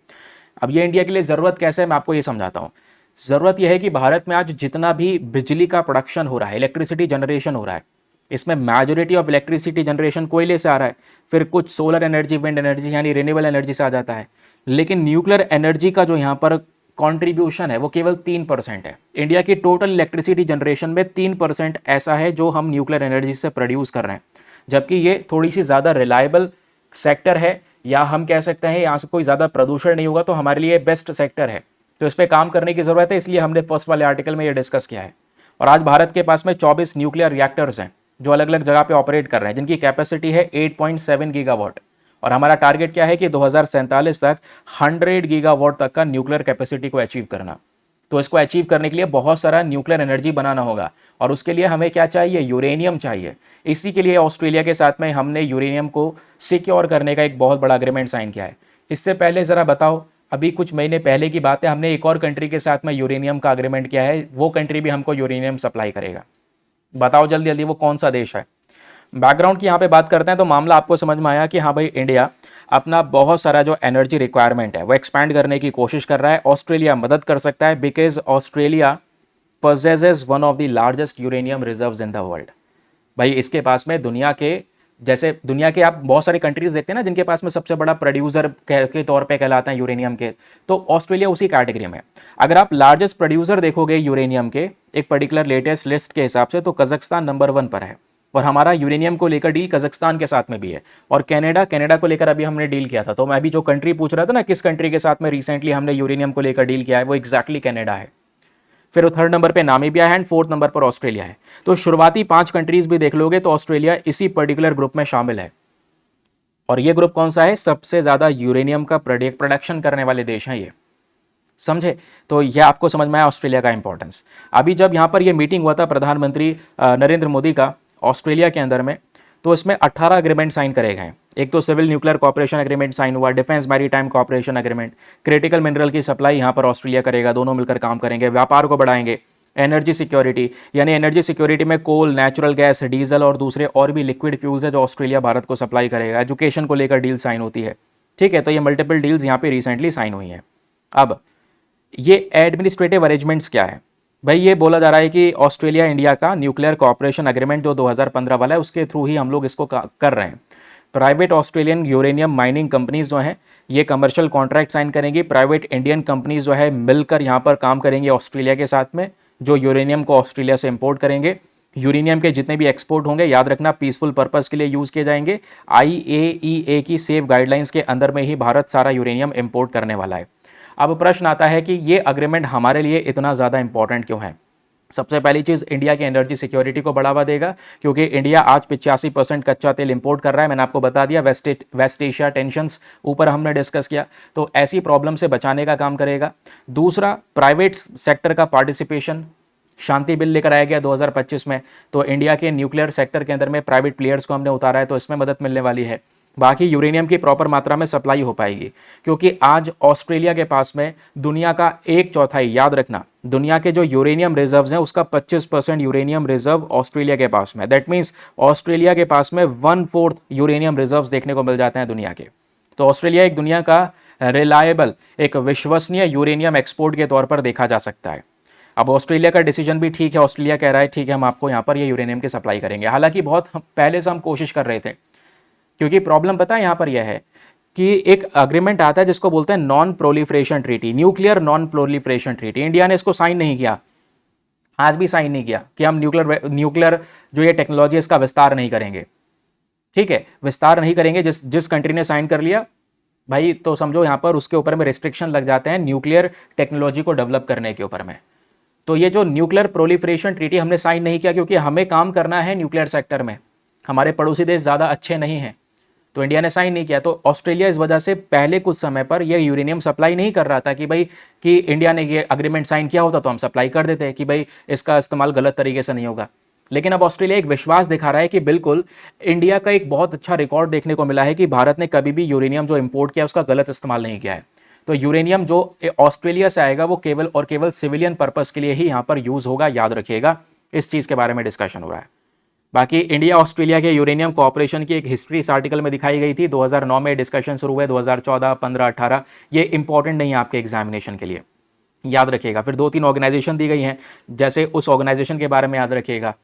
अब ये इंडिया के लिए ज़रूरत कैसे है मैं आपको ये समझाता हूँ। ज़रूरत यह है कि भारत में आज जितना भी बिजली का प्रोडक्शन हो रहा है, इलेक्ट्रिसिटी जनरेशन हो रहा है, इसमें मेजॉरिटी ऑफ इलेक्ट्रिसिटी जनरेशन कोयले से आ रहा है, फिर कुछ सोलर एनर्जी, विंड एनर्जी यानी रिन्यूएबल एनर्जी से आ जाता है, लेकिन न्यूक्लियर एनर्जी का जो यहाँ पर कॉन्ट्रीब्यूशन है वो केवल 3% है। इंडिया की टोटल इलेक्ट्रिसिटी जनरेशन में 3% ऐसा है जो हम न्यूक्लियर एनर्जी से प्रोड्यूस कर रहे हैं, जबकि ये थोड़ी सी ज़्यादा रिलायबल सेक्टर है, या हम कह सकते हैं यहाँ से कोई ज़्यादा प्रदूषण नहीं होगा, तो हमारे लिए बेस्ट सेक्टर है। तो इस पर काम करने की ज़रूरत है, इसलिए हमने फर्स्ट वाले आर्टिकल में ये डिस्कस किया है। और आज भारत के पास में 24 न्यूक्लियर रिएक्टर्स हैं जो अलग अलग जगह पे ऑपरेट कर रहे हैं, जिनकी कैपेसिटी है 8.7 गीगावाट। और हमारा टारगेट क्या है कि 2047 तक 100 गीगावाट तक का न्यूक्लियर कैपेसिटी को अचीव करना। तो इसको अचीव करने के लिए बहुत सारा न्यूक्लियर एनर्जी बनाना होगा, और उसके लिए हमें क्या चाहिए, यूरेनियम चाहिए। इसी के लिए ऑस्ट्रेलिया के साथ में हमने यूरेनियम को सिक्योर करने का एक बहुत बड़ा एग्रीमेंट साइन किया है। इससे पहले ज़रा बताओ, अभी कुछ महीने पहले की बात है, हमने एक और कंट्री के साथ में यूरेनियम का एग्रीमेंट किया है, वो कंट्री भी हमको यूरेनियम सप्लाई करेगा। बताओ जल्दी जल्दी वो कौन सा देश है। बैकग्राउंड की यहाँ पे बात करते हैं तो मामला आपको समझ में आया कि हाँ भाई, इंडिया अपना बहुत सारा जो एनर्जी रिक्वायरमेंट है वो एक्सपैंड करने की कोशिश कर रहा है। ऑस्ट्रेलिया मदद कर सकता है, because Australia possesses one of the largest uranium reserves in the world. भाई इसके पास में दुनिया के, जैसे दुनिया के आप बहुत सारे कंट्रीज देखते हैं ना जिनके पास में सबसे बड़ा प्रोड्यूसर के तौर पे कहलाते हैं यूरेनियम के, तो ऑस्ट्रेलिया उसी कैटेगरी में। अगर आप लार्जेस्ट प्रोड्यूसर देखोगे यूरेनियम के एक पर्टिकुलर लेटेस्ट लिस्ट के हिसाब से, तो कजाकिस्तान नंबर 1 पर है। और हमारा यूरेनियम को लेकर डील कजाकिस्तान के साथ में भी है। और कनाडा को लेकर अभी हमने डील किया था। तो मैं अभी जो कंट्री पूछ रहा था ना, किस कंट्री के साथ में रिसेंटली हमने यूरेनियम को लेकर डील किया है, वो एग्जैक्टली कनाडा है। फिर 3rd नंबर पे नामीबिया है एंड 4th नंबर पर ऑस्ट्रेलिया है। तो शुरुआती 5 कंट्रीज भी देख लोगे तो ऑस्ट्रेलिया इसी पर्टिकुलर ग्रुप में शामिल है। और ये ग्रुप कौन सा है, सबसे ज्यादा यूरेनियम का प्रोडक्शन करने वाले देश हैं ये, समझे। तो यह आपको समझ में आया ऑस्ट्रेलिया का इंपॉर्टेंस। अभी जब यहाँ पर यह मीटिंग हुआ था प्रधानमंत्री नरेंद्र मोदी का ऑस्ट्रेलिया के अंदर में, तो इसमें 18 एग्रीमेंट साइन करे गए। एक तो civil nuclear cooperation agreement sign हुआ, defence maritime cooperation agreement, critical mineral की सप्लाई यहाँ पर ऑस्ट्रेलिया करेगा, दोनों मिलकर काम करेंगे, व्यापार को बढ़ाएंगे, एनर्जी सिक्योरिटी, यानी एनर्जी सिक्योरिटी में कोल, नेचुरल गैस, डीजल और दूसरे और भी लिक्विड फ्यूल्स है जो ऑस्ट्रेलिया भारत को सप्लाई करेगा। एजुकेशन को लेकर डील साइन होती है, ठीक है। तो ये मल्टीपल डील्स यहाँ पे रिसेंटली साइन हुई हैं। अब ये एडमिनिस्ट्रेटिव अरेंजमेंट्स क्या है भाई, ये बोला जा रहा है कि ऑस्ट्रेलिया इंडिया का न्यूक्लियर कॉपरेशन एग्रीमेंट जो 2015 वाला है, उसके थ्रू ही हम लोग इसको कर रहे हैं। Private Australian uranium mining companies जो हैं ये कमर्शियल कॉन्ट्रैक्ट साइन करेंगी। प्राइवेट इंडियन कंपनीज जो है मिलकर यहाँ पर काम करेंगे ऑस्ट्रेलिया के साथ में, जो यूरेनियम को ऑस्ट्रेलिया से इंपोर्ट करेंगे। यूरेनियम के जितने भी एक्सपोर्ट होंगे, याद रखना, पीसफुल पर्पस के लिए यूज़ किए जाएंगे। IAEA की सेफ गाइडलाइंस के अंदर में ही भारत सारा यूरेनियम इंपोर्ट करने वाला है। अब प्रश्न आता है कि ये अग्रीमेंट हमारे लिए इतना ज़्यादा इंपॉर्टेंट क्यों है। सबसे पहली चीज़, इंडिया की एनर्जी सिक्योरिटी को बढ़ावा देगा, क्योंकि इंडिया आज 85% कच्चा तेल इंपोर्ट कर रहा है। मैंने आपको बता दिया, वेस्ट एशिया टेंशंस ऊपर हमने डिस्कस किया, तो ऐसी प्रॉब्लम से बचाने का काम करेगा। दूसरा, प्राइवेट सेक्टर का पार्टिसिपेशन, शांति बिल लेकर आया गया 2025 में, तो इंडिया के न्यूक्लियर सेक्टर के अंदर में प्राइवेट प्लेयर्स को हमने उतारा है, तो इसमें मदद मिलने वाली है। बाकी यूरेनियम की प्रॉपर मात्रा में सप्लाई हो पाएगी, क्योंकि आज ऑस्ट्रेलिया के पास में दुनिया का 1/4, याद रखना, दुनिया के जो यूरेनियम रिजर्व्स हैं उसका 25% यूरेनियम रिजर्व ऑस्ट्रेलिया के पास में। दैट मीन्स ऑस्ट्रेलिया के पास में 1/4 यूरेनियम रिजर्व्स देखने को मिल जाते हैं दुनिया के। तो ऑस्ट्रेलिया एक दुनिया का रिलायबल, एक विश्वसनीय यूरेनियम एक्सपोर्ट के तौर पर देखा जा सकता है। अब ऑस्ट्रेलिया का डिसीजन भी ठीक है, ऑस्ट्रेलिया कह रहा है ठीक है हम आपको यहाँ पर ये यूरेनियम की सप्लाई करेंगे। हालांकि बहुत पहले से हम कोशिश कर रहे थे, क्योंकि प्रॉब्लम पता है यहाँ पर यह है कि एक अग्रीमेंट आता है जिसको बोलते हैं non proliferation treaty, nuclear non proliferation treaty. India ने इसको साइन नहीं किया, आज भी साइन नहीं किया कि हम न्यूक्लियर जो ये टेक्नोलॉजी है इसका विस्तार नहीं करेंगे, ठीक है, विस्तार नहीं करेंगे। जिस कंट्री ने साइन कर लिया भाई, तो समझो यहाँ पर उसके ऊपर में रिस्ट्रिक्शन लग जाते हैं न्यूक्लियर टेक्नोलॉजी को डेवलप करने के ऊपर में। तो ये जो न्यूक्लियर प्रोलिफरेशन ट्रीटी हमने साइन नहीं किया, क्योंकि हमें काम करना है न्यूक्लियर सेक्टर में, हमारे पड़ोसी देश ज़्यादा अच्छे नहीं हैं, तो इंडिया ने साइन नहीं किया। तो ऑस्ट्रेलिया इस वजह से पहले कुछ समय पर यह यूरेनियम सप्लाई नहीं कर रहा था कि भाई कि इंडिया ने ये अग्रीमेंट साइन किया होता तो हम सप्लाई कर देते कि भाई इसका इस्तेमाल गलत तरीके से नहीं होगा। लेकिन अब ऑस्ट्रेलिया एक विश्वास दिखा रहा है कि बिल्कुल इंडिया का एक बहुत अच्छा रिकॉर्ड देखने को मिला है कि भारत ने कभी भी यूरेनियम जो इंपोर्ट किया उसका गलत इस्तेमाल नहीं किया है। तो यूरेनियम जो ऑस्ट्रेलिया से आएगा वो केवल और केवल सिविलियन पर्पस के लिए ही यहाँ पर यूज़ होगा, याद रखिएगा। इस चीज़ के बारे में डिस्कशन हो रहा है। बाकी इंडिया ऑस्ट्रेलिया के यूरेनियम कोऑपरेशन की एक हिस्ट्री इस आर्टिकल में दिखाई गई थी। 2009 में डिस्कशन शुरू हुए, 2014, 15, 18। ये इंपॉर्टेंट नहीं है आपके एग्जामिनेशन के लिए, याद रखिएगा। फिर 2-3 ऑर्गेनाइजेशन दी गई हैं, जैसे उस ऑर्गेनाइजेशन के बारे में याद रखिएगा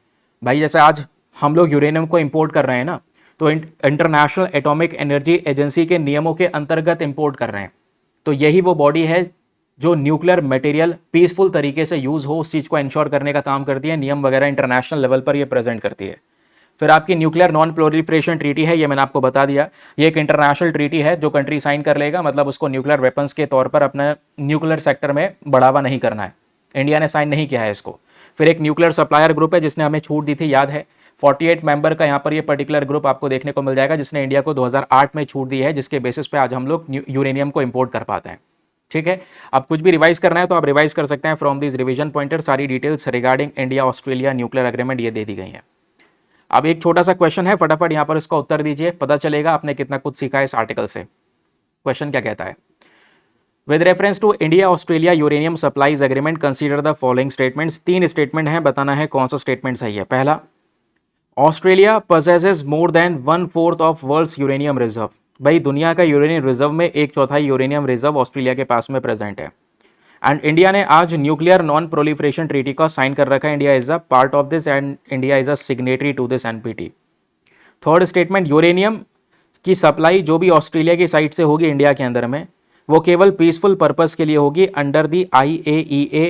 भाई। जैसे आज हम लोग यूरेनियम को इंपोर्ट कर रहे हैं ना, तो इंटरनेशनल एटॉमिक एनर्जी एजेंसी के नियमों के अंतर्गत इंपोर्ट कर रहे हैं। तो यही वो बॉडी है जो न्यूक्लियर मटेरियल पीसफुल तरीके से यूज़ हो उस चीज़ को इंश्योर करने का काम करती है। नियम वगैरह इंटरनेशनल लेवल पर ये प्रेजेंट करती है। फिर आपकी न्यूक्लियर नॉन प्रोलिफरेशन ट्रीटी है, ये मैंने आपको बता दिया। ये एक इंटरनेशनल ट्रीटी है, जो कंट्री साइन कर लेगा मतलब उसको न्यूक्लियर वेपन्स के तौर पर अपने न्यूक्लियर सेक्टर में बढ़ावा नहीं करना है। इंडिया ने साइन नहीं किया है इसको। फिर एक न्यूक्लियर सप्लायर ग्रुप है जिसने हमें छूट दी थी, याद है 48 मेंबर का यहाँ पर ये पर्टिकुलर ग्रुप आपको देखने को मिल जाएगा, जिसने इंडिया को 2008 में छूट दी है, जिसके बेसिस पे आज हम लोग यूरेनियम को इंपोर्ट कर पाते हैं। ठीक है, अब कुछ भी रिवाइज करना है तो आप रिवाइज कर सकते हैं फ्रॉम दिस रिवीजन पॉइंटर। सारी details regarding India Australia nuclear agreement ये दे दी गई है। अब एक छोटा सा क्वेश्चन है, फटाफट यहाँ पर इसका उत्तर दीजिए, पता चलेगा आपने कितना कुछ सीखा है इस आर्टिकल से। क्वेश्चन क्या कहता है? With reference to India Australia uranium supplies agreement consider the following statements. 3 statement है, बताना है कौन सा स्टेटमेंट सही है। पहला, Australia possesses more than 1/4 of world's uranium reserve. भाई दुनिया का यूरेनियम रिजर्व में 1/4 यूरेनियम रिजर्व ऑस्ट्रेलिया के पास में प्रेजेंट है। एंड इंडिया ने आज न्यूक्लियर नॉन प्रोलिफरेशन ट्रीटी का साइन कर रखा है। India is a part of this and India is a signatory to this NPT. Third statement, uranium की सप्लाई जो भी ऑस्ट्रेलिया की साइड से होगी इंडिया के अंदर में, वो केवल पीसफुल पर्पस के लिए होगी अंडर दी IAEA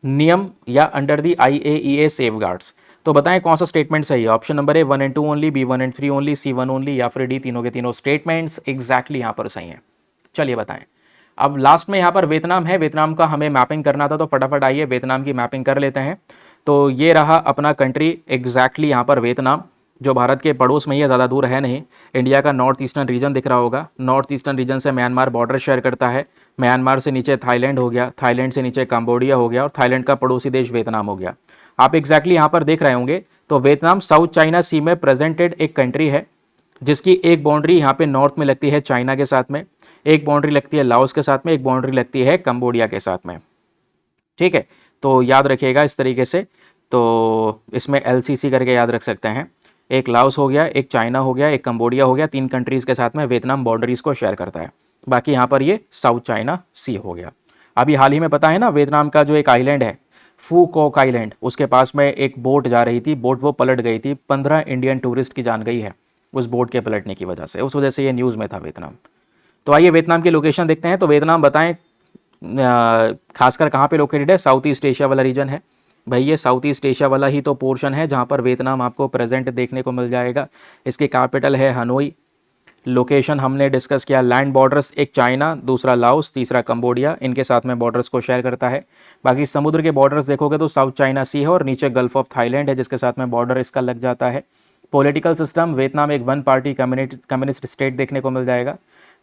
नियम या अंडर दी IAEA सेफगार्ड्स। तो बताएं कौन सा स्टेटमेंट सही है। Option number A 1 and 2 only, B 1 and 3 only, C 1 only, या फिर डी तीनों के तीनों स्टेटमेंट्स एग्जैक्टली यहाँ पर सही हैं। चलिए बताएं। अब लास्ट में यहाँ पर वियतनाम है, वियतनाम का हमें मैपिंग करना था, तो फटाफट आइए वियतनाम की मैपिंग कर लेते हैं। तो ये रहा अपना कंट्री एग्जैक्टली यहाँ पर वियतनाम, जो भारत के पड़ोस में ही है, ज़्यादा दूर है नहीं। इंडिया का नॉर्थ ईस्टर्न रीजन दिख रहा होगा, नॉर्थ ईस्टर्न रीजन से म्यांमार बॉर्डर शेयर करता है, म्यांमार से नीचे थाईलैंड हो गया, थाईलैंड से नीचे कंबोडिया हो गया, और थाईलैंड का पड़ोसी देश वियतनाम हो गया। आप एग्जैक्टली यहाँ पर देख रहे होंगे, तो वियतनाम साउथ चाइना सी में प्रेजेंटेड एक कंट्री है, जिसकी एक बाउंड्री यहाँ पे नॉर्थ में लगती है चाइना के साथ में, एक बाउंड्री लगती है लाओस के साथ में, एक बाउंड्री लगती है कंबोडिया के साथ में। ठीक है, तो याद रखिएगा इस तरीके से। तो इसमें LCC करके याद रख सकते हैं। एक लाओस हो गया, एक चाइना हो गया, एक कंबोडिया हो गया, 3 कंट्रीज़ के साथ में वियतनाम बाउंड्रीज़ को शेयर करता है। बाकी यहाँ पर ये साउथ चाइना सी हो गया। अभी हाल ही में पता है ना, वियतनाम का जो एक आइलैंड है फू कोक आइलैंड, उसके पास में एक बोट जा रही थी, बोट वो पलट गई थी, 15 इंडियन टूरिस्ट की जान गई है उस बोट के पलटने की वजह से, उस वजह से ये न्यूज़ में था वियतनाम। तो आइए वियतनाम की लोकेशन देखते हैं। तो वियतनाम बताएं खासकर कहाँ पे लोकेटेड है? साउथ ईस्ट एशिया वाला रीजन है। भाई ये साउथ ईस्ट एशिया वाला ही तो पोर्शन है जहाँ पर वियतनाम आपको प्रेजेंट देखने को मिल जाएगा। इसकी कैपिटल है हनोई। लोकेशन हमने डिस्कस किया, लैंड बॉर्डर्स एक चाइना, दूसरा लाओस, तीसरा कंबोडिया, इनके साथ में बॉर्डर्स को शेयर करता है। बाकी समुद्र के बॉर्डर्स देखोगे तो साउथ चाइना सी है और नीचे गल्फ ऑफ थाईलैंड है, जिसके साथ में बॉर्डर इसका लग जाता है। पॉलिटिकल सिस्टम, वियतनाम एक 1 पार्टी कम्युनिस्ट स्टेट देखने को मिल जाएगा।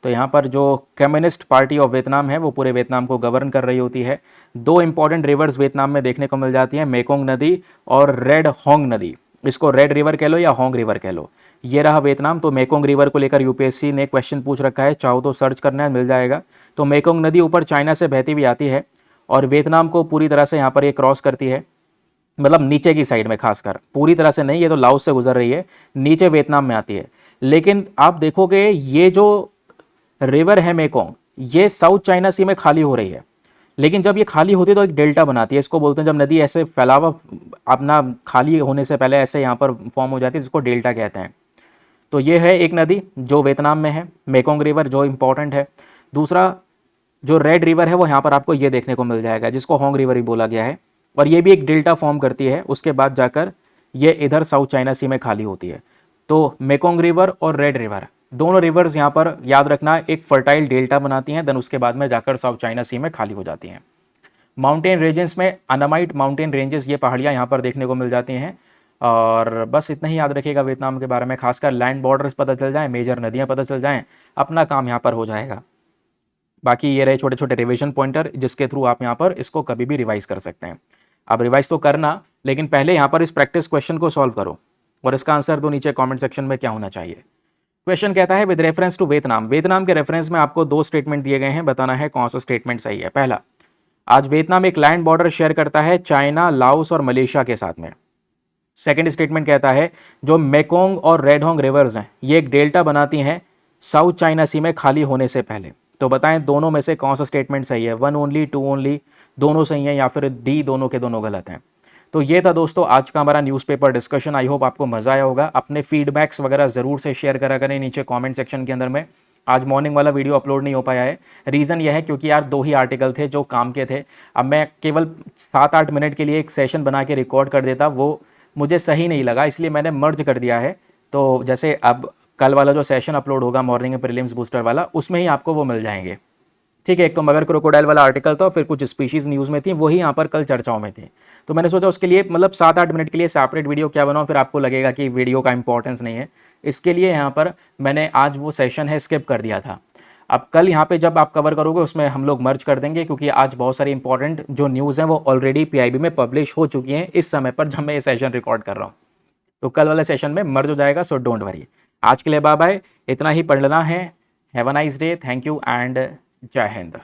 तो यहाँ पर जो कम्युनिस्ट पार्टी ऑफ वियतनाम है वो पूरे वियतनाम को गवर्न कर रही होती है। 2 इंपॉर्टेंट रिवर्स वियतनाम में देखने को मिल जाती हैं, मेकोंग नदी और रेड होंग नदी। इसको रेड रिवर कह लो या होंग रिवर कह लो। ये रहा वियतनाम। तो मेकोंग रिवर को लेकर यूपीएससी ने क्वेश्चन पूछ रखा है, चाहो तो सर्च करना है, मिल जाएगा। तो मेकोंग नदी ऊपर चाइना से बहती हुई आती है और वियतनाम को पूरी तरह से यहाँ पर ये क्रॉस करती है, मतलब नीचे की साइड में, खासकर पूरी तरह से नहीं, ये तो लाओस से गुजर रही है, नीचे वियतनाम में आती है। लेकिन आप देखोगे ये जो रिवर है मेकोंग, ये साउथ चाइना सी में खाली हो रही है, लेकिन जब ये खाली होती है तो एक डेल्टा बनाती है। इसको बोलते हैं, जब नदी ऐसे फैलावा अपना खाली होने से पहले ऐसे यहाँ पर फॉर्म हो जाती है, जिसको डेल्टा कहते हैं। तो ये है एक नदी जो वियतनाम में है, मेकोंग रिवर, जो इंपॉर्टेंट है। दूसरा जो रेड रिवर है वो यहाँ पर आपको ये देखने को मिल जाएगा, जिसको होंग रिवर ही बोला गया है, और ये भी एक डेल्टा फॉर्म करती है। उसके बाद जाकर ये इधर साउथ चाइना सी में खाली होती है। तो मेकोंग रिवर और रेड रिवर, दोनों रिवर्स यहाँ पर याद रखना एक फर्टाइल डेल्टा बनाती हैं, देन उसके बाद में जाकर साउथ चाइना सी में खाली हो जाती हैं। माउंटेन रेंजेस में अनामाइट माउंटेन रेंजेस, ये पहाड़ियाँ यहाँ पर देखने को मिल जाती हैं। और बस इतना ही याद रखिएगा वियतनाम के बारे में, खासकर लैंड बॉर्डर्स पता चल जाएँ, मेजर नदियाँ पता चल जाएँ, अपना काम यहाँ पर हो जाएगा। बाकी ये रहे छोटे छोटे रिवीजन पॉइंटर, जिसके थ्रू आप यहाँ पर इसको कभी भी रिवाइज कर सकते हैं। अब रिवाइज तो करना, लेकिन पहले यहाँ पर इस प्रैक्टिस क्वेश्चन को सॉल्व करो और इसका आंसर दो नीचे कमेंट सेक्शन में क्या होना चाहिए। क्वेश्चन कहता है with reference to Vietnam, Vietnam के रेफरेंस में आपको 2 स्टेटमेंट दिए गए हैं, बताना है कौन सा स्टेटमेंट सही है। पहला, आज वियतनाम एक लैंड बॉर्डर शेयर करता है चाइना, लाओस और मलेशिया के साथ में। सेकंड स्टेटमेंट कहता है जो मेकोंग और रेड होंग रिवर्स हैं, ये एक डेल्टा बनाती हैं साउथ चाइना सी में खाली होने से पहले। तो बताएं दोनों में से कौन सा स्टेटमेंट सही है, 1 ओनली, 2 ओनली, दोनों सही हैं, या फिर डी दोनों के दोनों गलत हैं। तो ये था दोस्तों आज का हमारा न्यूज़पेपर डिस्कशन। आई होप आपको मज़ा आया होगा। अपने फीडबैक्स वगैरह ज़रूर से शेयर करा करें नीचे कमेंट सेक्शन के अंदर में। आज मॉर्निंग वाला वीडियो अपलोड नहीं हो पाया है, रीज़न यह है क्योंकि यार 2 ही आर्टिकल थे जो काम के थे। अब मैं केवल 7-8 मिनट के लिए एक सेशन बना के रिकॉर्ड कर देता, वो मुझे सही नहीं लगा, इसलिए मैंने मर्ज कर दिया है। तो जैसे अब कल वाला जो सेशन अपलोड होगा मॉर्निंग में प्रीलिम्स बूस्टर वाला, उसमें ही आपको वो मिल जाएंगे। ठीक है, एक तो मगर क्रोकोडाइल वाला आर्टिकल था, फिर कुछ स्पीशीज़ न्यूज़ में थी, वही यहाँ पर कल चर्चाओं में थी। तो मैंने सोचा उसके लिए मतलब 7-8 मिनट के लिए सेपरेट वीडियो क्या बनाऊँ, फिर आपको लगेगा कि वीडियो का इंपॉर्टेंस नहीं है। इसके लिए यहाँ पर मैंने आज वो सेशन है स्किप कर दिया था। अब कल यहाँ पे जब आप कवर करोगे उसमें हम लोग मर्ज कर देंगे, क्योंकि आज बहुत सारी इंपॉर्टेंट जो न्यूज़ हैं वो ऑलरेडी पीआईबी में पब्लिश हो चुकी हैं इस समय पर जब मैं ये सेशन रिकॉर्ड कर रहा हूँ। तो कल वाले सेशन में मर्ज हो जाएगा, सो डोंट वरी। आज के लिए बाय बाय, इतना ही पढ़ना है। Have a nice day, thank you and जय हिंद।